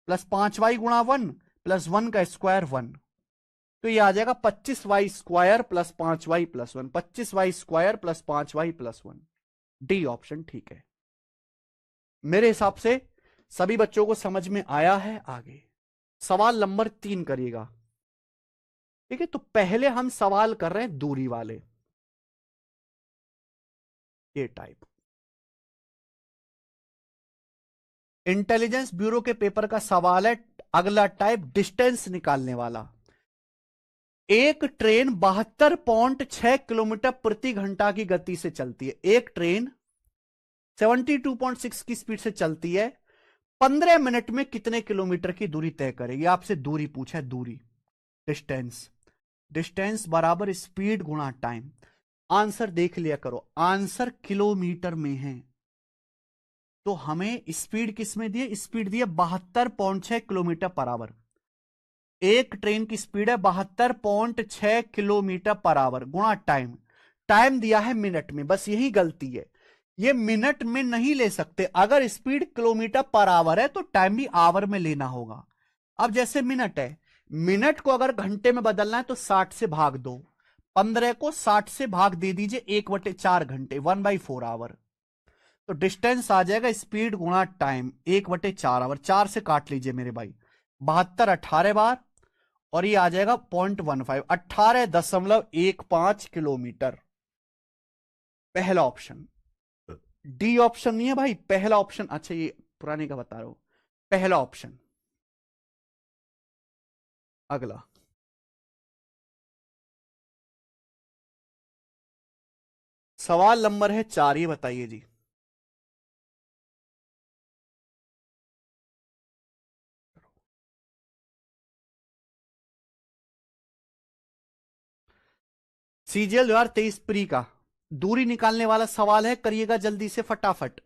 प्लस 5y गुणा 1 प्लस 1 का स्क्वायर 1, तो ये आ जाएगा 25y² + 5y + 1, 25y² + 5y + 1। D option ठीक है। मेरे हिसाब से सभी बच्चों को समझ में आया है। आगे सवाल नंबर 3 करिएगा। ठीक है, तो पहले हम सवाल कर रहे हैं दूरी वाले, ये टाइप। इंटेलिजेंस ब्यूरो के पेपर का सवाल है, अगला टाइप डिस्टेंस निकालने वाला। एक ट्रेन 72.6 किलोमीटर प्रति घंटा की गति से चलती है, एक ट्रेन 72.6 की स्पीड से चलती है, 15 मिनट में कितने किलोमीटर की दूरी तय करेगी? आपसे दूरी पूछा है, दूरी, डिस्टेंस, डिस्टेंस बराबर स्पीड गुणा टाइम। आंसर देख लिया करो, आंसर किलोमीटर में है, तो हमें स्पीड किस में दिए? स्पीड दिए 72.6 किलोमीटर पर आवर। एक ट्रेन की स्पीड है 72.6 किलोमीटर पर आवर गुणा टाइम, टाइम दिया है मिनट में, बस यही गलती है, ये मिनट में नहीं ले सकते। अगर स्पीड किलोमीटर पर आवर है तो टाइम भी आवर में लेना होगा। अब जैसे मिनट है, मिनट को अगर घंटे में बदलना है तो 60 से भाग दो, 15 को 60 से भाग दे दीजिए, 1/4 घंटे, 1/4 आवर, तो डिस्टेंस आ जाएगा स्पीड गुणा टाइम 1/4 आवर, 4 से काट लीजिए मेरे भाई, 72 18 बार, और ये आ जाएगा 0.15, 18.15 किलोमीटर। पहला ऑप्शन, डी ऑप्शन नहीं है भाई, पहला ऑप्शन। अच्छा ये पुराने का बता रहा हूं, पहला ऑप्शन। अगला सवाल नंबर है 4, ये बताइए जी। सीजीएल 2023 प्री का दूरी निकालने वाला सवाल है, करिएगा जल्दी से फटाफट।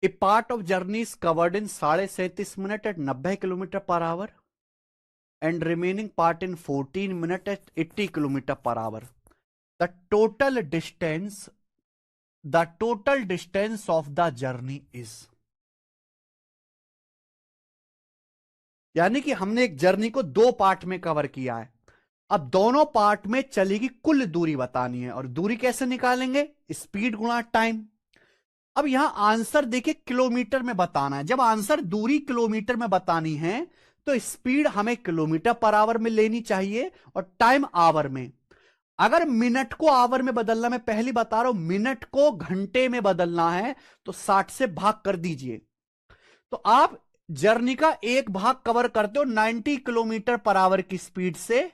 A part of journey is covered in 37.5 minute at 90 kilometre per hour and remaining part in 14 minutes at 80 kilometer per hour. The total distance of the journey is. यानी कि हमने एक जर्नी को दो पार्ट में कवर किया है। अब दोनों पार्ट में चली की कुल दूरी बतानी है, और दूरी कैसे निकालेंगे? स्पीड गुणा टाइम। अब यहां आंसर देखिए किलोमीटर में बताना है। जब आंसर दूरी किलोमीटर में बतानी है तो स्पीड हमें किलोमीटर पर आवर में लेनी चाहिए और टाइम आवर में। अगर मिनट को आवर में बदलना, मैं पहली बता रहा हूं, मिनट को घंटे में बदलना है तो 60 से भाग कर दीजिए। तो आप जर्नी का एक भाग कवर करते हो 90 किलोमीटर पर आवर की स्पीड से,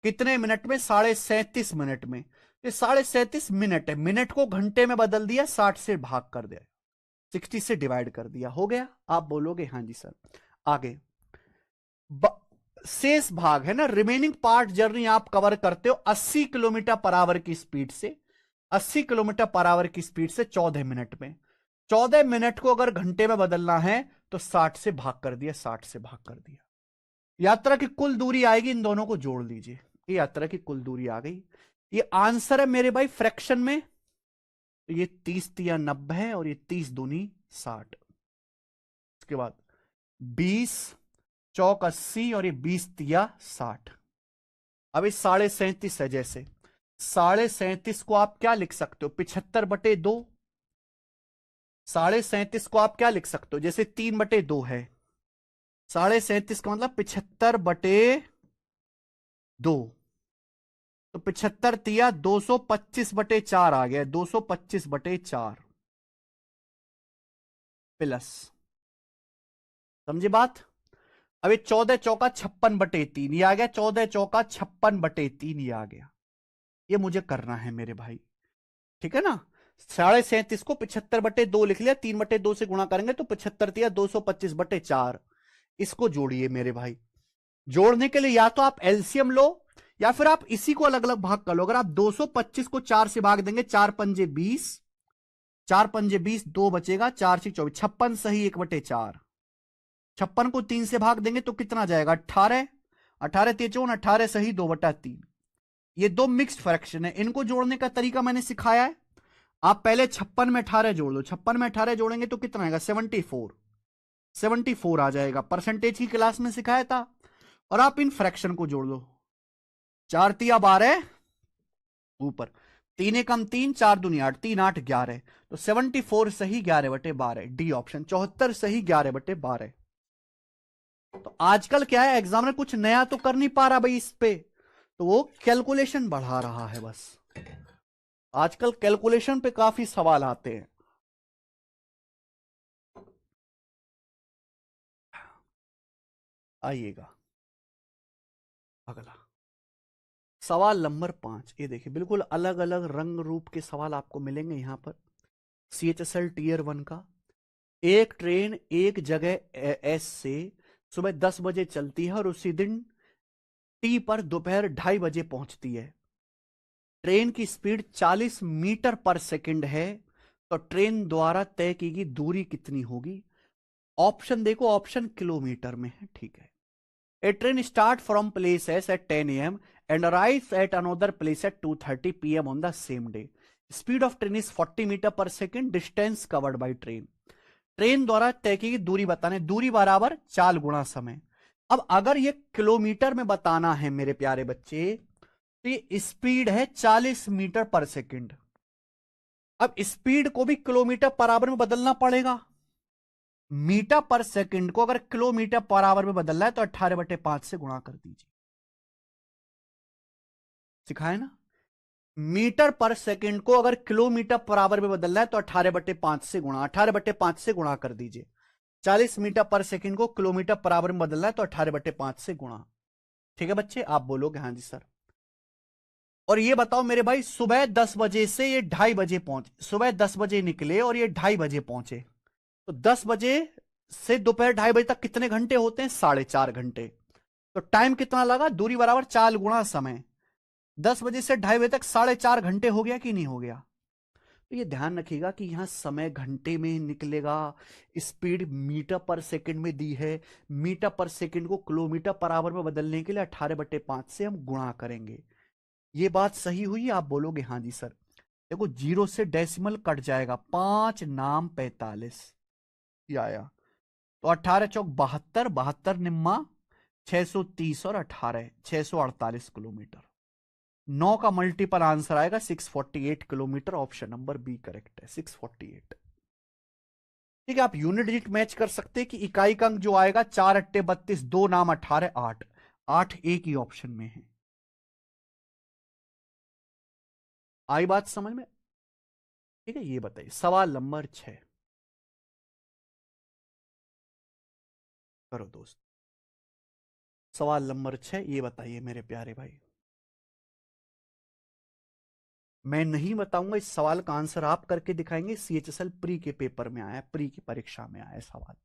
कितने मिनट में? 37.5 मिनट में। ये 37.5 मिनट है, मिनट को घंटे में बदल दिया, 60 से भाग कर दिया, 60 से डिवाइड कर दिया, हो गया। आप बोलोगे हाँ जी सर। आगे शेष भाग है ना, रिमेनिंग पार्ट जर्नी आप कवर करते हो 80 किलोमीटर पर आवर की स्पीड से, 80 किलोमीटर पर आवर की स्पीड से 14 मिनट में। 14 मिनट को अगर घंटे में बदलना है तो 60 से भाग कर दिया, 60 से भाग कर दिया। यात्रा की कुल दूरी आएगी, इन दोनों को जोड़ लीजिए, ये यात्रा की कुल दूरी आ गई। ये आंसर है मेरे भाई फ्रैक्शन में, तो ये 30 तिया 90 है और ये 30 दूनी 60। उसके बाद 20 चौक 80 और ये 20 तिया 60। अब इस 37.5 है, जैसे 37.5 को आप क्या लिख सकते हो? 75/2। 37.5 को आप क्या लिख सकते हो? जैसे 3/2 है, 37.5 का मतलब 75/2, तो 75 तिया 225/4 आ गया, 225/4 प्लस, समझे बात? अब ये 14 चौका 56/3 ये आ गया, 14 चौका 56/3 ये आ गया। ये मुझे करना है मेरे भाई, ठीक है ना। 37.5 को 75/2 लिख लिया, 3/2 से गुणा करेंगे तो 75 तिया 225/4। इसको जोड़िए मेरे भाई। जोड़ने के लिए या तो आप एलसीएम लो या फिर आप इसी को अलग अलग भाग कर लो। अगर आप 225 को 4 से भाग देंगे, 4 पंजे 20, 4 पंजे 20, 2 बचेगा, 4 से 24, 56 सही 1/4। 56 को 3 से भाग देंगे तो कितना जाएगा? 18, 18 तेचोन 18 सही 2/3। ये दो मिक्स्ड फ्रैक्शन है, इनको जोड़ने का तरीका मैंने सिखाया है। आप पहले 56 में 18 जोड़ लो, 56 में 18 जोड़ेंगे तो कितना आएगा? 74, 74 आ जाएगा। परसेंटेज की क्लास में सिखाया था। और आप इन फ्रैक्शन को जोड़ लो, 4 तिया 12 ऊपर, 3 एकम 3, 4 दूनी 8, 3 8 11, तो 74 सही 11/12, डी ऑप्शन। 74 सही 11/12। तो आजकल क्या है, एग्जाम में कुछ नया तो कर नहीं पा रहा भाई इस पे, तो वो कैलकुलेशन बढ़ा रहा है बस। आजकल कैलकुलेशन पे काफी सवाल आते हैं। आइएगा अगला सवाल नंबर 5। ये देखिए बिल्कुल अलग अलग रंग रूप के सवाल आपको मिलेंगे यहां पर। CHSL Tier 1 का, एक ट्रेन एक जगह एस से सुबह 10 बजे चलती है और उसी दिन टी पर दोपहर 2:30 बजे पहुंचती है। ट्रेन की स्पीड 40 मीटर पर सेकंड है, तो ट्रेन द्वारा तय की गई दूरी कितनी होगी? ऑप्शन देखो, ऑप्शन किलोमीटर में है, ठीक है। A train start from place S at 10 AM and arrives at another place at 2:30 PM on the same day. Speed of train is 40 metre पर second, distance covered by train. Train द्वारा तय की दूरी बताने, दूरी बराबर चाल गुणा समय। अब अगर ये किलोमीटर में बताना है मेरे प्यारे बच्चे, तो ये स्पीड है 40 मीटर पर सेकेंड। अब स्पीड को भी किलोमीटर पर आवर में बदलना पड़ेगा। मीटर पर सेकेंड को अगर किलोमीटर पर आवर में बदलना है तो 18/5 से गुणा कर दीजिए। सिखाए ना, मीटर पर सेकंड को अगर किलोमीटर पर आवर में बदलना है तो 18/5 से गुणा, 18/5 से गुणा कर दीजिए। 40 मीटर पर सेकंड को किलोमीटर पर आवर में बदलना है तो 18/5 से गुणा। ठीक है बच्चे, आप बोलोगे हाँ जी सर। और ये बताओ मेरे भाई, सुबह 10 बजे से ये 2:30 बजे पहुंचे, सुबह 10 बजे निकले और ये 2:30 बजे पहुंचे, तो 10 बजे से दोपहर 2:30 बजे तक कितने घंटे होते हैं? 4.5 घंटे। तो टाइम कितना लगा? दूरी बराबर चाल गुणा समय। 10 बजे से 2:30 बजे तक 4.5 घंटे हो गया कि नहीं हो गया? तो ये ध्यान रखिएगा कि यहाँ समय घंटे में निकलेगा, स्पीड मीटर पर सेकंड में दी है, मीटर पर सेकंड को किलोमीटर पर आवर में बदलने के लिए 18/5 से हम गुणा करेंगे। ये बात सही हुई? आप बोलोगे हाँ जी सर। देखो, जीरो से डेसिमल कट जाएगा, 5 नाम 45 ये आया। तो 18 चौक 72, 72 निम्मा 630 और 18 648 किलोमीटर। 9 का मल्टीपल आंसर आएगा 648 kilometre. Option number B correct है, 648। ठीक है, आप यूनिट डिजिट मैच कर सकते हैं कि इकाई का अंक जो आएगा 4 अट्टे 32, 2 नाम 18, 8 8 एक ही ऑप्शन में है। आई बात समझ में? ठीक है, ये बताइए सवाल नंबर 6 करो दोस्त। सवाल नंबर 6 ये बताइए मेरे प्यारे भाई। मैं नहीं बताऊंगा, इस सवाल का आंसर आप करके दिखाएंगे। CHSL प्री के पेपर में आया, प्री की परीक्षा में आया सवाल।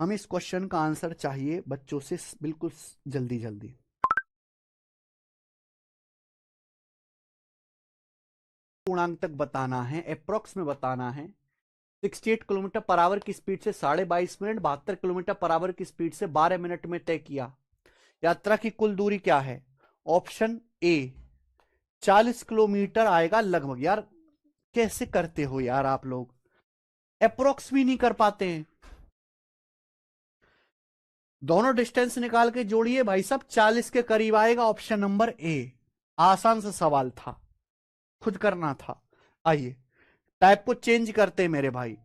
हमें इस क्वेश्चन का आंसर चाहिए बच्चों से बिल्कुल जल्दी जल्दी। पूर्णांक तक बताना है, अप्रोक्स में बताना है। 68 किलोमीटर पर आवर की स्पीड से 22.5 मिनट, 72 किलोमीटर पर आवर की स्पीड से 12 मिनट में तय किया। यात्रा की कुल दूरी क्या है? ऑप्शन ए 40 किलोमीटर आएगा लगभग। यार कैसे करते हो यार आप लोग, अप्रोक्स भी नहीं कर पाते हैं। दोनों डिस्टेंस निकाल के जोड़िए भाई साहब, 40 के करीब आएगा। Option number A. आसान सा सवाल था, खुद करना था। आइए टाइप को चेंज करते हैं मेरे भाई।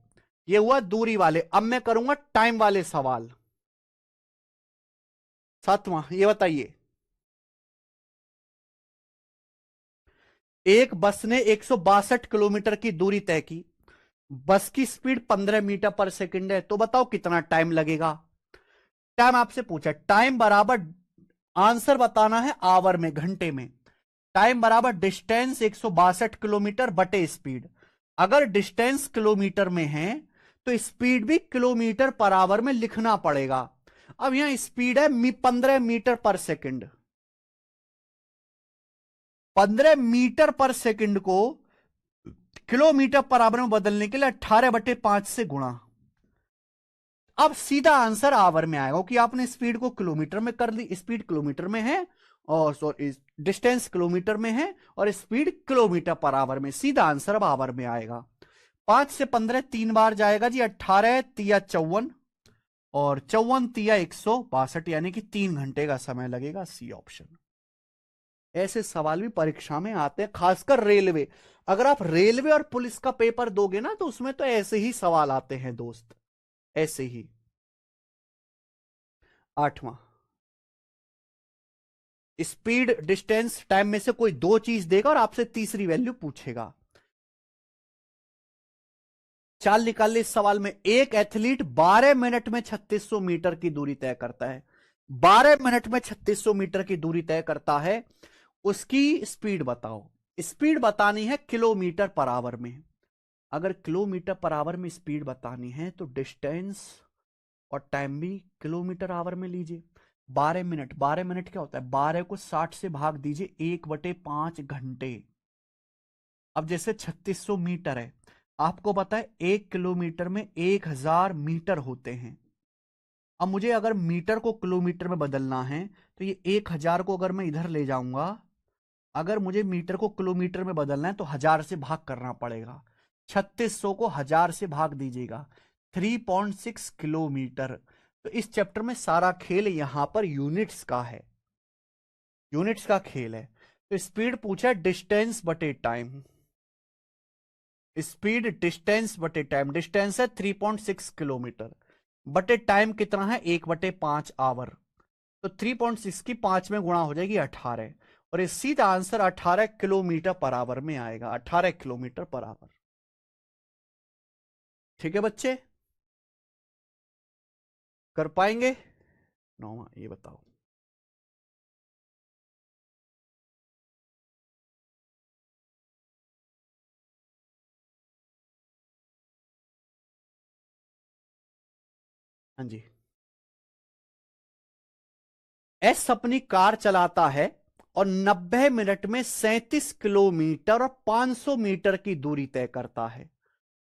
ये हुआ दूरी वाले, अब मैं करूंगा टाइम वाले सवाल। 7वां ये बताइए, एक बस ने 162 किलोमीटर की दूरी तय की। बस की स्पीड 15 मीटर पर सेकंड है, तो बताओ कितना टाइम लगेगा। टाइम आपसे पूछा, टाइम बराबर आंसर बताना है आवर में, घंटे में। टाइम बराबर डिस्टेंस 162 किलोमीटर बटे स्पीड। अगर डिस्टेंस किलोमीटर में है तो स्पीड भी किलोमीटर पर आवर में लिखना पड़ेगा। अब यहां स्पीड है 15 मीटर पर सेकंड। 15 मीटर पर सेकंड को किलोमीटर पर आवर में बदलने के लिए 18/5 से गुणा। अब सीधा आंसर आवर में आएगा कि आपने स्पीड को किलोमीटर में कर ली, स्पीड किलोमीटर में है और सॉरी डिस्टेंस किलोमीटर में है और स्पीड किलोमीटर पर आवर में। सीधा आंसर अब आवर में आएगा। 5 से 15 3 बार जाएगा जी, 18 तिया 54 और 54 तिया 162, यानी कि 3 घंटे का समय लगेगा। C option. ऐसे सवाल भी परीक्षा में आते हैं, खासकर रेलवे। अगर आप रेलवे और पुलिस का पेपर दोगे ना तो उसमें तो ऐसे ही सवाल आते हैं दोस्त, ऐसे ही। 8वां, स्पीड डिस्टेंस टाइम में से कोई दो चीज देगा और आपसे तीसरी वैल्यू पूछेगा। चाल निकाल ले इस सवाल में। एक एथलीट 12 मिनट में 3600 मीटर की दूरी तय करता है। 12 मिनट में 3600 मीटर की दूरी तय करता है, उसकी स्पीड बताओ। स्पीड बतानी है किलोमीटर पर आवर में। अगर किलोमीटर पर आवर में स्पीड बतानी है तो डिस्टेंस और टाइम भी किलोमीटर आवर में लीजिए। 12 मिनट, 12 मिनट क्या होता है, 12 को 60 से भाग दीजिए, 1/5 घंटे। अब जैसे 3600 मीटर है, आपको पता है 1 किलोमीटर में 1000 मीटर होते हैं। अब मुझे अगर मीटर को किलोमीटर में बदलना है तो ये 1000 को अगर मैं इधर ले जाऊंगा, अगर मुझे मीटर को किलोमीटर में बदलना है तो 1000 से भाग करना पड़ेगा। 3600 को 1000 से भाग दीजिएगा, 3.6 किलोमीटर। तो इस चैप्टर में सारा खेल यहां पर यूनिट्स का है, यूनिट्स का खेल है। तो स्पीड पूछा है डिस्टेंस बटे टाइम। स्पीड डिस्टेंस बटे टाइम, डिस्टेंस है 3.6 किलोमीटर बटे टाइम कितना है 1/5 आवर। तो 3.6 की 5 में गुणा हो जाएगी 18 और इस सीधा आंसर 18 किलोमीटर पर आवर में आएगा, 18 किलोमीटर पर आवर। ठीक है बच्चे, कर पाएंगे? 9वां ये बताओ। हाँ जी। एस अपनी कार चलाता है और 90 मिनट में 37 किलोमीटर और 500 मीटर की दूरी तय करता है,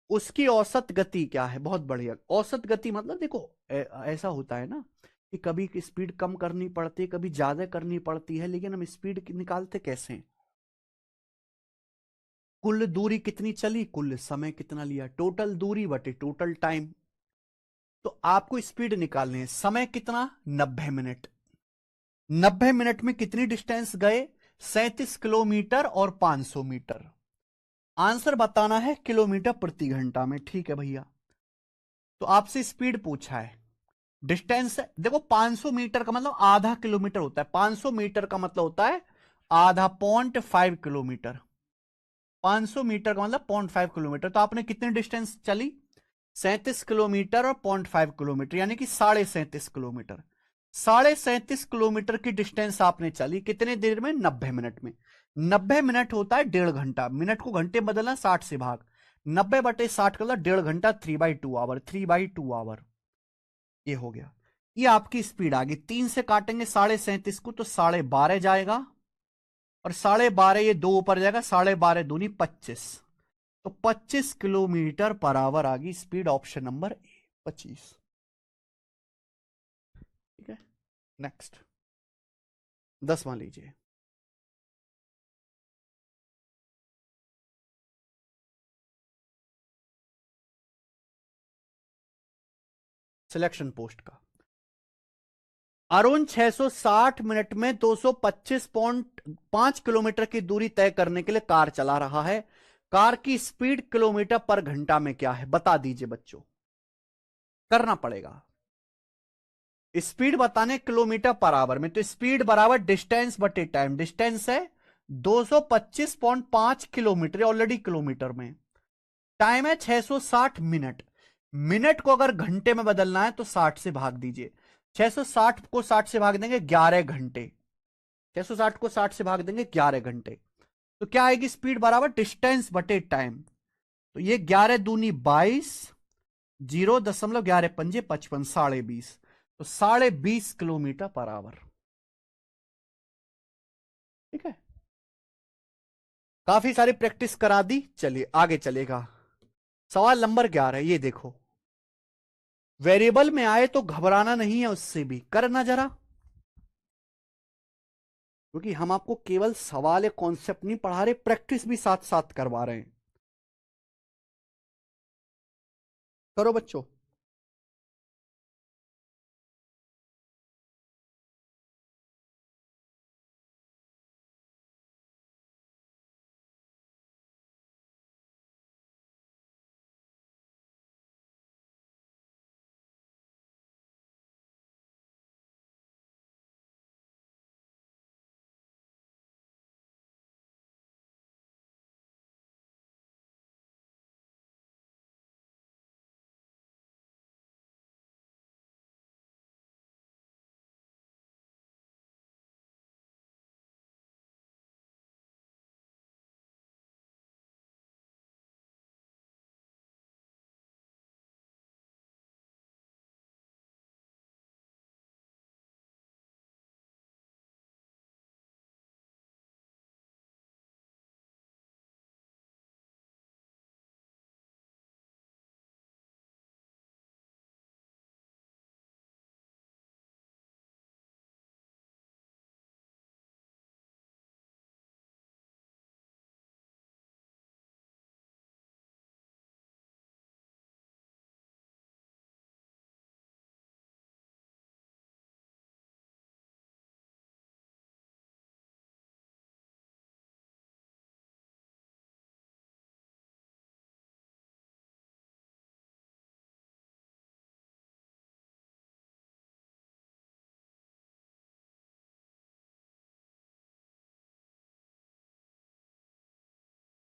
उसकी औसत गति क्या है? बहुत बढ़िया। औसत गति मतलब देखो ऐसा होता है ना कि कभी स्पीड कम करनी पड़ती है, कभी ज्यादा करनी पड़ती है, लेकिन हम स्पीड निकालते कैसे हैं? कुल दूरी कितनी चली, कुल समय कितना लिया, टोटल दूरी बटे टोटल टाइम। तो आपको स्पीड निकालनी है, समय कितना, 90 मिनट। 90 मिनट में कितनी डिस्टेंस गए, 37 किलोमीटर और 500 मीटर। आंसर बताना है किलोमीटर प्रति घंटा में, ठीक है भैया। तो आपसे स्पीड पूछा है, डिस्टेंस देखो 500 मीटर का मतलब आधा किलोमीटर होता है, 500 मीटर का मतलब होता है आधा, 0.5 किलोमीटर। 500 मीटर का मतलब 0.5 किलोमीटर। तो आपने कितनी डिस्टेंस चली, 37 किलोमीटर और 0.5 किलोमीटर, यानी कि 37.5 किलोमीटर। 37.5 किलोमीटर की डिस्टेंस आपने चली कितने देर में, 90 मिनट में। 90 मिनट होता है 1.5 घंटा, मिनट को घंटे में बदलना 60 से भाग, 90/60 का 1.5 घंटा, 3/2 आवर, 3/2 आवर। ये हो गया, ये आपकी स्पीड आ गई। 3 से काटेंगे 37.5 को तो 12.5 जाएगा, और 12.5 ये 2 ऊपर जाएगा, 12.5 दूनी 25, तो 25 किलोमीटर पर आवर आ गई स्पीड, ऑप्शन नंबर ए 25। ठीक है, नेक्स्ट 10वां लीजिए। सिलेक्शन पोस्ट का, अरुण 660 मिनट में 225.5 किलोमीटर की दूरी तय करने के लिए कार चला रहा है। कार की स्पीड किलोमीटर पर घंटा में क्या है, बता दीजिए बच्चों, करना पड़ेगा। स्पीड बताने किलोमीटर पर आवर में, तो स्पीड बराबर डिस्टेंस बटे टाइम। डिस्टेंस है 225.5 किलोमीटर, ऑलरेडी किलोमीटर में। टाइम है 660 मिनट। मिनट को अगर घंटे में बदलना है तो 60 से भाग दीजिए। 660 को 60 से भाग देंगे 11 घंटे। 660 को 60 से भाग देंगे 11 घंटे। तो क्या आएगी स्पीड बराबर डिस्टेंस बटे टाइम। तो ये 11 दूनी 22, 0.11 55, 20.5, तो 20.5 किलोमीटर पर आवर। ठीक है, काफी सारी प्रैक्टिस करा दी, चलिए आगे चलेगा। सवाल नंबर 11, ये देखो, वेरिएबल में आए तो घबराना नहीं है, उससे भी करना जरा, क्योंकि हम आपको केवल सवाल या कॉन्सेप्ट नहीं पढ़ा रहे, प्रैक्टिस भी साथ साथ करवा रहे हैं। करो बच्चों।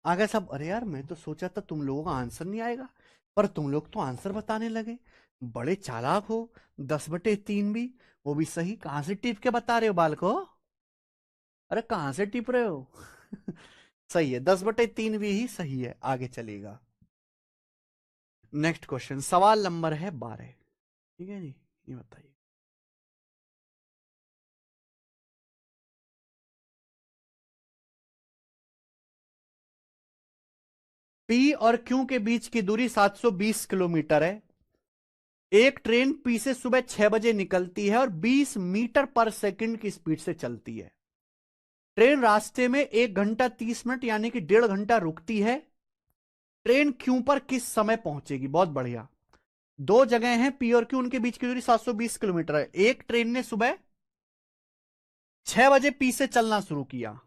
आगे सब, अरे यार मैं तो सोचा था तुम लोगों का आंसर नहीं आएगा, पर तुम लोग तो आंसर बताने लगे, बड़े चालाक हो। 10/3 भी, वो भी सही, कहां से टिप के बता रहे हो बालको, अरे कहां से टिप रहे हो? सही है, 10/3 भी ही सही है, आगे चलेगा। नेक्स्ट क्वेश्चन, सवाल नंबर है 12। ठीक है जी, ये बताइए। पी और क्यू के बीच की दूरी 720 किलोमीटर है। एक ट्रेन पी से सुबह 6 बजे निकलती है और 20 मीटर पर सेकंड की स्पीड से चलती है। ट्रेन रास्ते में 1 घंटा 30 मिनट यानी कि 1.5 घंटा रुकती है। ट्रेन क्यू पर किस समय पहुंचेगी? बहुत बढ़िया। दो जगह हैं पी और क्यू, उनके बीच की दूरी 720 किलोमीटर है। एक ट्रेन ने सुबह 6 बजे पी से चलना शुरू किया,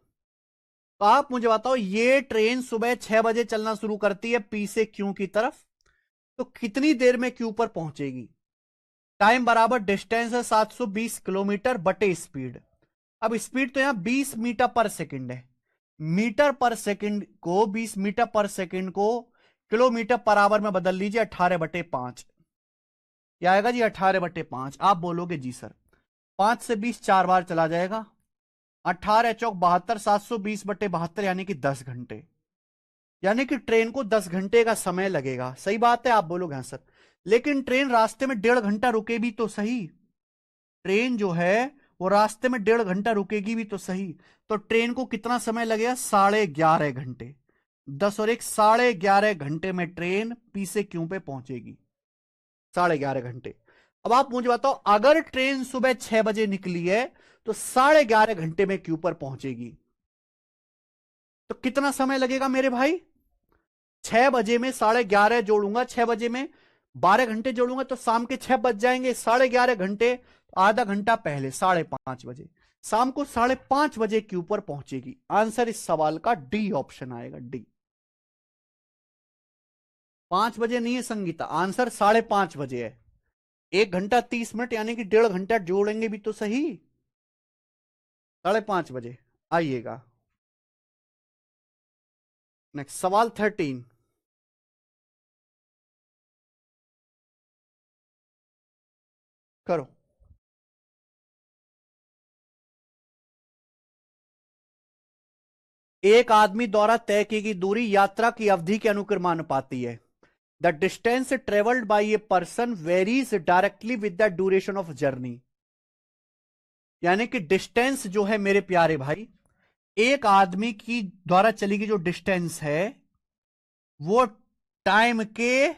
तो आप मुझे बताओ ये ट्रेन सुबह 6 बजे चलना शुरू करती है पी से क्यू की तरफ, तो कितनी देर में क्यू पर पहुंचेगी? टाइम बराबर डिस्टेंस है 720 किलोमीटर बटे स्पीड। अब स्पीड तो यहां 20 मीटर पर सेकंड है। मीटर पर सेकंड को 20 मीटर पर सेकंड को किलोमीटर पर आवर में बदल लीजिए, 18/5। क्या आएगा जी? 18/5। आप बोलोगे जी सर 5 से 20 4 बार चला जाएगा, 18 चौक 72, 720/72 यानी कि 10 घंटे। यानी कि ट्रेन को 10 घंटे का समय लगेगा। सही बात है, आप बोलोगे हाँ सर। लेकिन ट्रेन रास्ते में 1.5 घंटा रुके भी तो सही। ट्रेन जो है वो रास्ते में 1.5 घंटा रुकेगी भी तो सही। तो ट्रेन को कितना समय लगेगा? 11.5 घंटे। 10 और 1 11.5 घंटे में ट्रेन पी से क्यू पे पहुंचेगी। 11.5 घंटे। अब आप मुझे बताओ अगर ट्रेन सुबह 6 बजे निकली है तो 11.5 घंटे में क्यू पर पहुंचेगी, तो कितना समय लगेगा मेरे भाई? 6 बजे में 11:30 जोड़ूंगा, 6 बजे में 12 घंटे जोड़ूंगा तो शाम के 6 बज जाएंगे। 11.5 घंटे, आधा घंटा पहले 5:30 बजे, शाम को 5:30 बजे क्यू पर पहुंचेगी। आंसर इस सवाल का डी ऑप्शन आएगा, डी। 5 बजे नहीं है संगीता, आंसर 5:30 बजे है। 1 घंटा 30 मिनट यानी कि 1.5 घंटा जोड़ेंगे भी तो सही। 5:30 बजे आइएगा। नेक्स्ट सवाल 13 करो। एक आदमी द्वारा तय की गई दूरी यात्रा की अवधि के अनुक्रमानुपाती है। The distance travelled by a person varies directly with the duration of journey. यानी कि डिस्टेंस जो है मेरे प्यारे भाई, एक आदमी की द्वारा चली गई जो डिस्टेंस है वो टाइम के,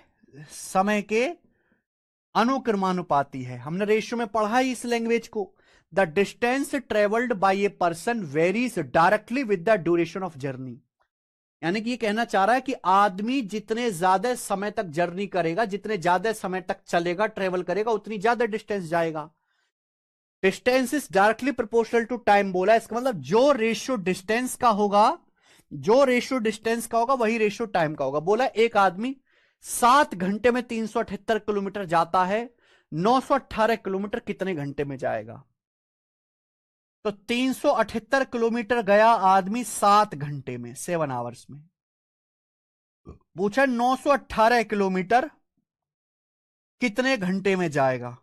समय के अनुक्रमानुपाती है। हमने रेशियो में पढ़ा ही इस लैंग्वेज को। The distance travelled by a person varies directly with the duration of journey. यानी कि ये कहना चाह रहा है कि आदमी जितने ज्यादा समय तक जर्नी करेगा, जितने ज्यादा समय तक चलेगा, ट्रेवल करेगा, उतनी ज्यादा डिस्टेंस जाएगा। Distance is directly proportional to time बोला, इसका मतलब जो रेशियो डिस्टेंस का होगा, जो रेशियो डिस्टेंस का होगा वही रेशियो टाइम का होगा। बोला एक आदमी 7 घंटे में 378 किलोमीटर जाता है, 918 किलोमीटर कितने घंटे में जाएगा? तो 378 किलोमीटर गया आदमी 7 घंटे में, 7 आवर्स में। पूछा 918 किलोमीटर कितने घंटे में जाएगा?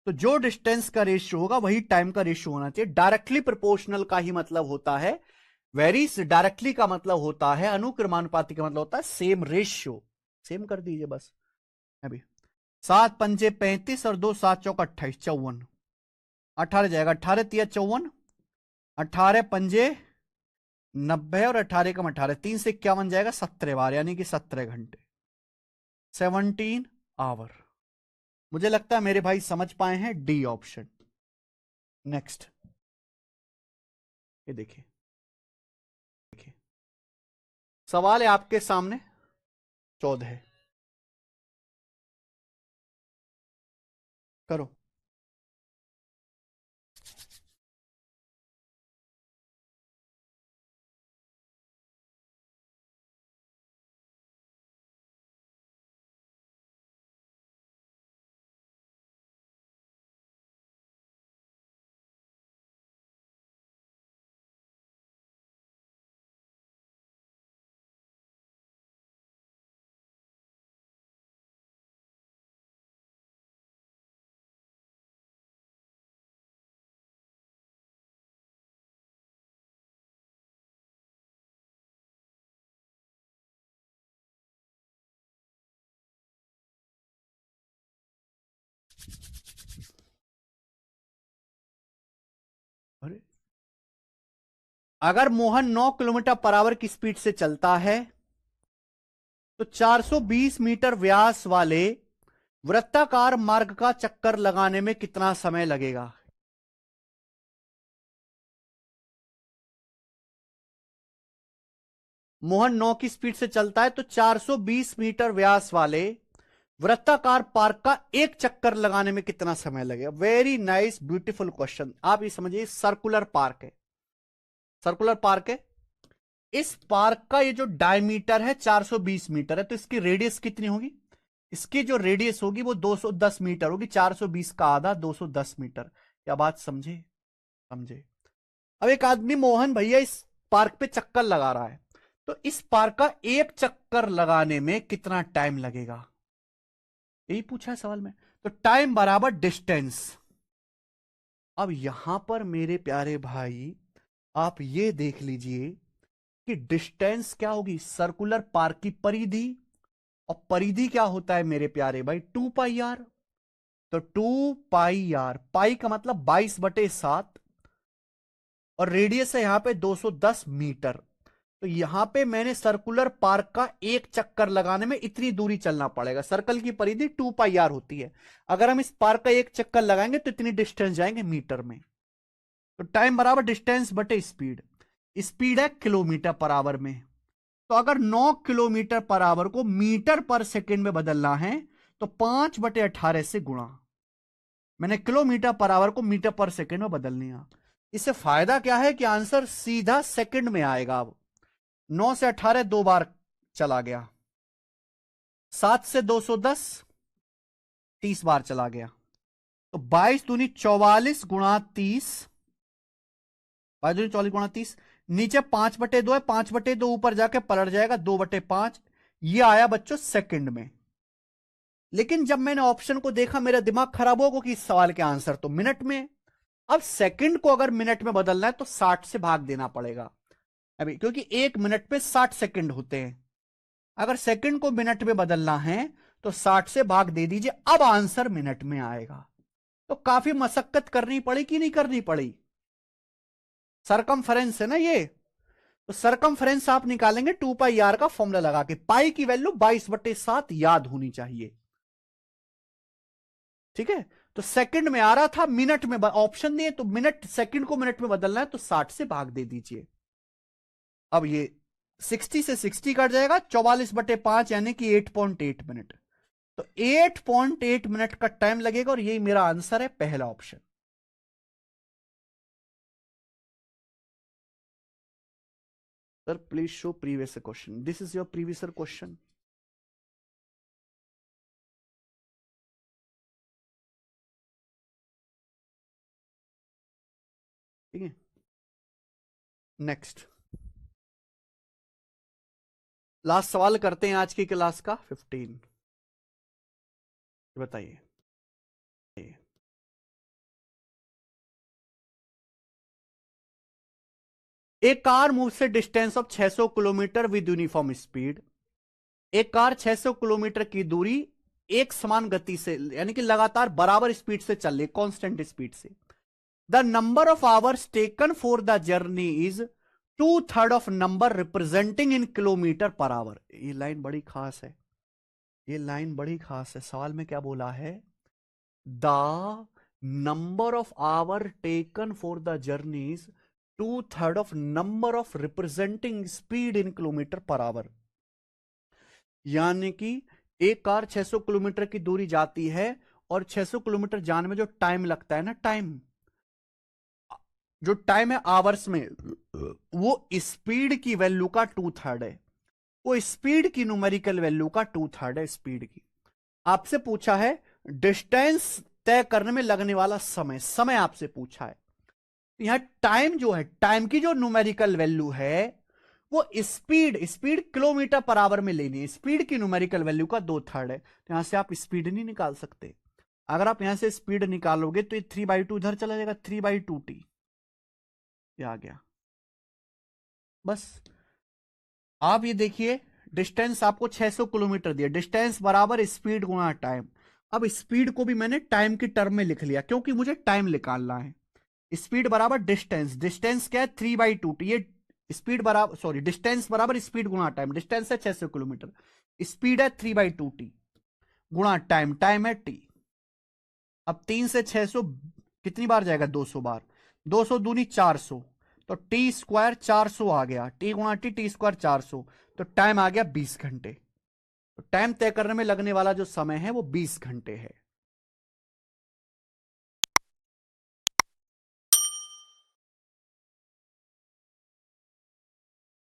तो जो डिस्टेंस का रेशियो होगा वही टाइम का रेशियो होना चाहिए। डायरेक्टली प्रोपोर्शनल का ही मतलब होता है, वेरीज डायरेक्टली का मतलब होता है, अनुक्रमानुपाती का मतलब होता है सेम रेशियो। सेम कर दीजिए बस। अभी 7 पंजे 35 और 2 7 चौक 28, 54। 18 जाएगा, 18 तिया 54, 18 पंजे 90 और 18 कम 18, 3 से 51 जाएगा 17 बार, यानी कि 17 घंटे, 17 आवर। मुझे लगता है मेरे भाई समझ पाए हैं, डी ऑप्शन। नेक्स्ट ये देखिए, देखिए सवाल है आपके सामने 14 करो। अरे अगर मोहन 9 किलोमीटर पर आवर की स्पीड से चलता है तो 420 मीटर व्यास वाले वृत्ताकार मार्ग का चक्कर लगाने में कितना समय लगेगा? मोहन 9 की स्पीड से चलता है, तो 420 मीटर व्यास वाले वृत्ताकार पार्क का एक चक्कर लगाने में कितना समय लगेगा? Very nice beautiful question. आप ये समझिए, सर्कुलर पार्क है, सर्कुलर पार्क है। इस पार्क का ये जो डायमीटर है 420 मीटर है, तो इसकी रेडियस कितनी होगी? इसकी जो रेडियस होगी वो 210 मीटर होगी। 420 का आधा 210 मीटर। क्या बात समझे? समझे। अब एक आदमी मोहन भैया इस पार्क पे चक्कर लगा रहा है, तो इस पार्क का एक चक्कर लगाने में कितना टाइम लगेगा? यही पूछा है सवाल में। तो टाइम बराबर डिस्टेंस। अब यहां पर मेरे प्यारे भाई आप ये देख लीजिए कि डिस्टेंस क्या होगी? सर्कुलर पार्क की परिधि, और परिधि क्या होता है मेरे प्यारे भाई? 2 पाई आर। तो 2 पाई आर, पाई का मतलब 22/7, और रेडियस है यहां पे 210 मीटर। तो यहां पे मैंने सर्कुलर पार्क का एक चक्कर लगाने में इतनी दूरी चलना पड़ेगा। सर्कल की परिधि 2 पाई आर होती है। अगर हम इस पार्क का एक चक्कर लगाएंगे तो इतनी डिस्टेंस जाएंगे मीटर में। तो टाइम बराबर डिस्टेंस बटे स्पीड। स्पीड है किलोमीटर पर आवर में। तो अगर 9 किलोमीटर पर आवर को मीटर पर सेकंड में बदलना है तो 5/18 से गुणा। मैंने किलोमीटर पर आवर को मीटर पर सेकंड में बदल लिया। इससे फायदा क्या है कि आंसर सीधा सेकंड में आएगा। अब 9 से 18 दो बार चला गया, 7 से 210 30 बार चला गया। तो 22 दूनी 44 गुणा 30, 22 दूनी 44 गुणा 30। नीचे 5/2 है, 5/2 ऊपर जाके पलट जाएगा 2/5। ये आया बच्चों सेकंड में। लेकिन जब मैंने ऑप्शन को देखा मेरा दिमाग खराब होगा कि इस सवाल के आंसर तो मिनट में है। अब सेकंड को अगर मिनट में बदलना है तो 60 से भाग देना पड़ेगा अभी, क्योंकि 1 मिनट में 60 सेकंड होते हैं। अगर सेकंड को मिनट में बदलना है तो 60 से भाग दे दीजिए, अब आंसर मिनट में आएगा। तो काफी मशक्कत करनी पड़ी कि नहीं करनी पड़ी? सरकमफ्रेंस है ना ये। तो सरकमफ्रेंस आप निकालेंगे 2 पाई आर का फॉर्मूला लगा के। पाई की वैल्यू 22/7 याद होनी चाहिए। ठीक है। तो सेकंड में आ रहा था, मिनट में ऑप्शन दिए, तो मिनट, सेकंड को मिनट में बदलना है तो 60 से भाग दे दीजिए। अब ये 60 से 60 कट जाएगा, 44/5 यानी कि 8.8 मिनट। तो 8.8 मिनट का टाइम लगेगा, और यही मेरा आंसर है, पहला option. Sir please show previous question. This is your previous question. ठीक है, नेक्स्ट लास्ट सवाल करते हैं आज की क्लास का 15। बताइए। एक कार मूव से distance of 600 kilometre with uniform speed. एक कार 600 किलोमीटर की दूरी एक समान गति से, यानी कि लगातार बराबर स्पीड से चल रही, कांस्टेंट स्पीड से। The number of hours taken for the journey is 2/3 of number representing in kilometre per our. ये लाइन बड़ी खास है, ये लाइन बड़ी खास है। सवाल में क्या बोला है? The number of hour taken for the journey is 2/3 of number of representing speed in kilometre per hour. यानी कि एक कार 600 किलोमीटर की दूरी जाती है, और 600 किलोमीटर जाने में जो टाइम लगता है ना, टाइम, जो टाइम है आवर्स में, वो स्पीड की वैल्यू का 2/3 है। वो स्पीड की न्यूमेरिकल वैल्यू का 2/3 है स्पीड की। आपसे पूछा है डिस्टेंस तय करने में लगने वाला समय, समय आपसे पूछा है। यहां टाइम जो है, टाइम की जो न्यूमेरिकल वैल्यू है वो speed, speed kilometre per our में लेनी है। स्पीड की न्यूमेरिकल वैल्यू का 2/3 है, तो यहां से आप स्पीड नहीं निकाल सकते। अगर आप यहां से स्पीड निकालोगे तो ये 3/2 इधर चला जाएगा, 3/2t ये आ गया। बस आप ये देखिए, डिस्टेंस आपको 600 किलोमीटर दिया, डिस्टेंस बराबर स्पीड गुणा टाइम। अब स्पीड को भी मैंने टाइम की टर्म में लिख लिया, क्योंकि मुझे टाइम निकालना है। स्पीड बराबर डिस्टेंस, डिस्टेंस क्या है? 3/2, ये स्पीड बराबर, सॉरी, डिस्टेंस बराबर स्पीड गुणा टाइम। डिस्टेंस है 600 किलोमीटर, स्पीड है 3/2t गुणा टाइम, टाइम है t। अब 3 से 600 कितनी बार जाएगा? 200 बार। 200 दूनी 400, तो टी स्क्वायर 400 आ गया। टी गुणा टी, टी स्क्वायर 400, तो टाइम आ गया 20 घंटे। तो टाइम तय करने में लगने वाला जो समय है वो 20 घंटे है।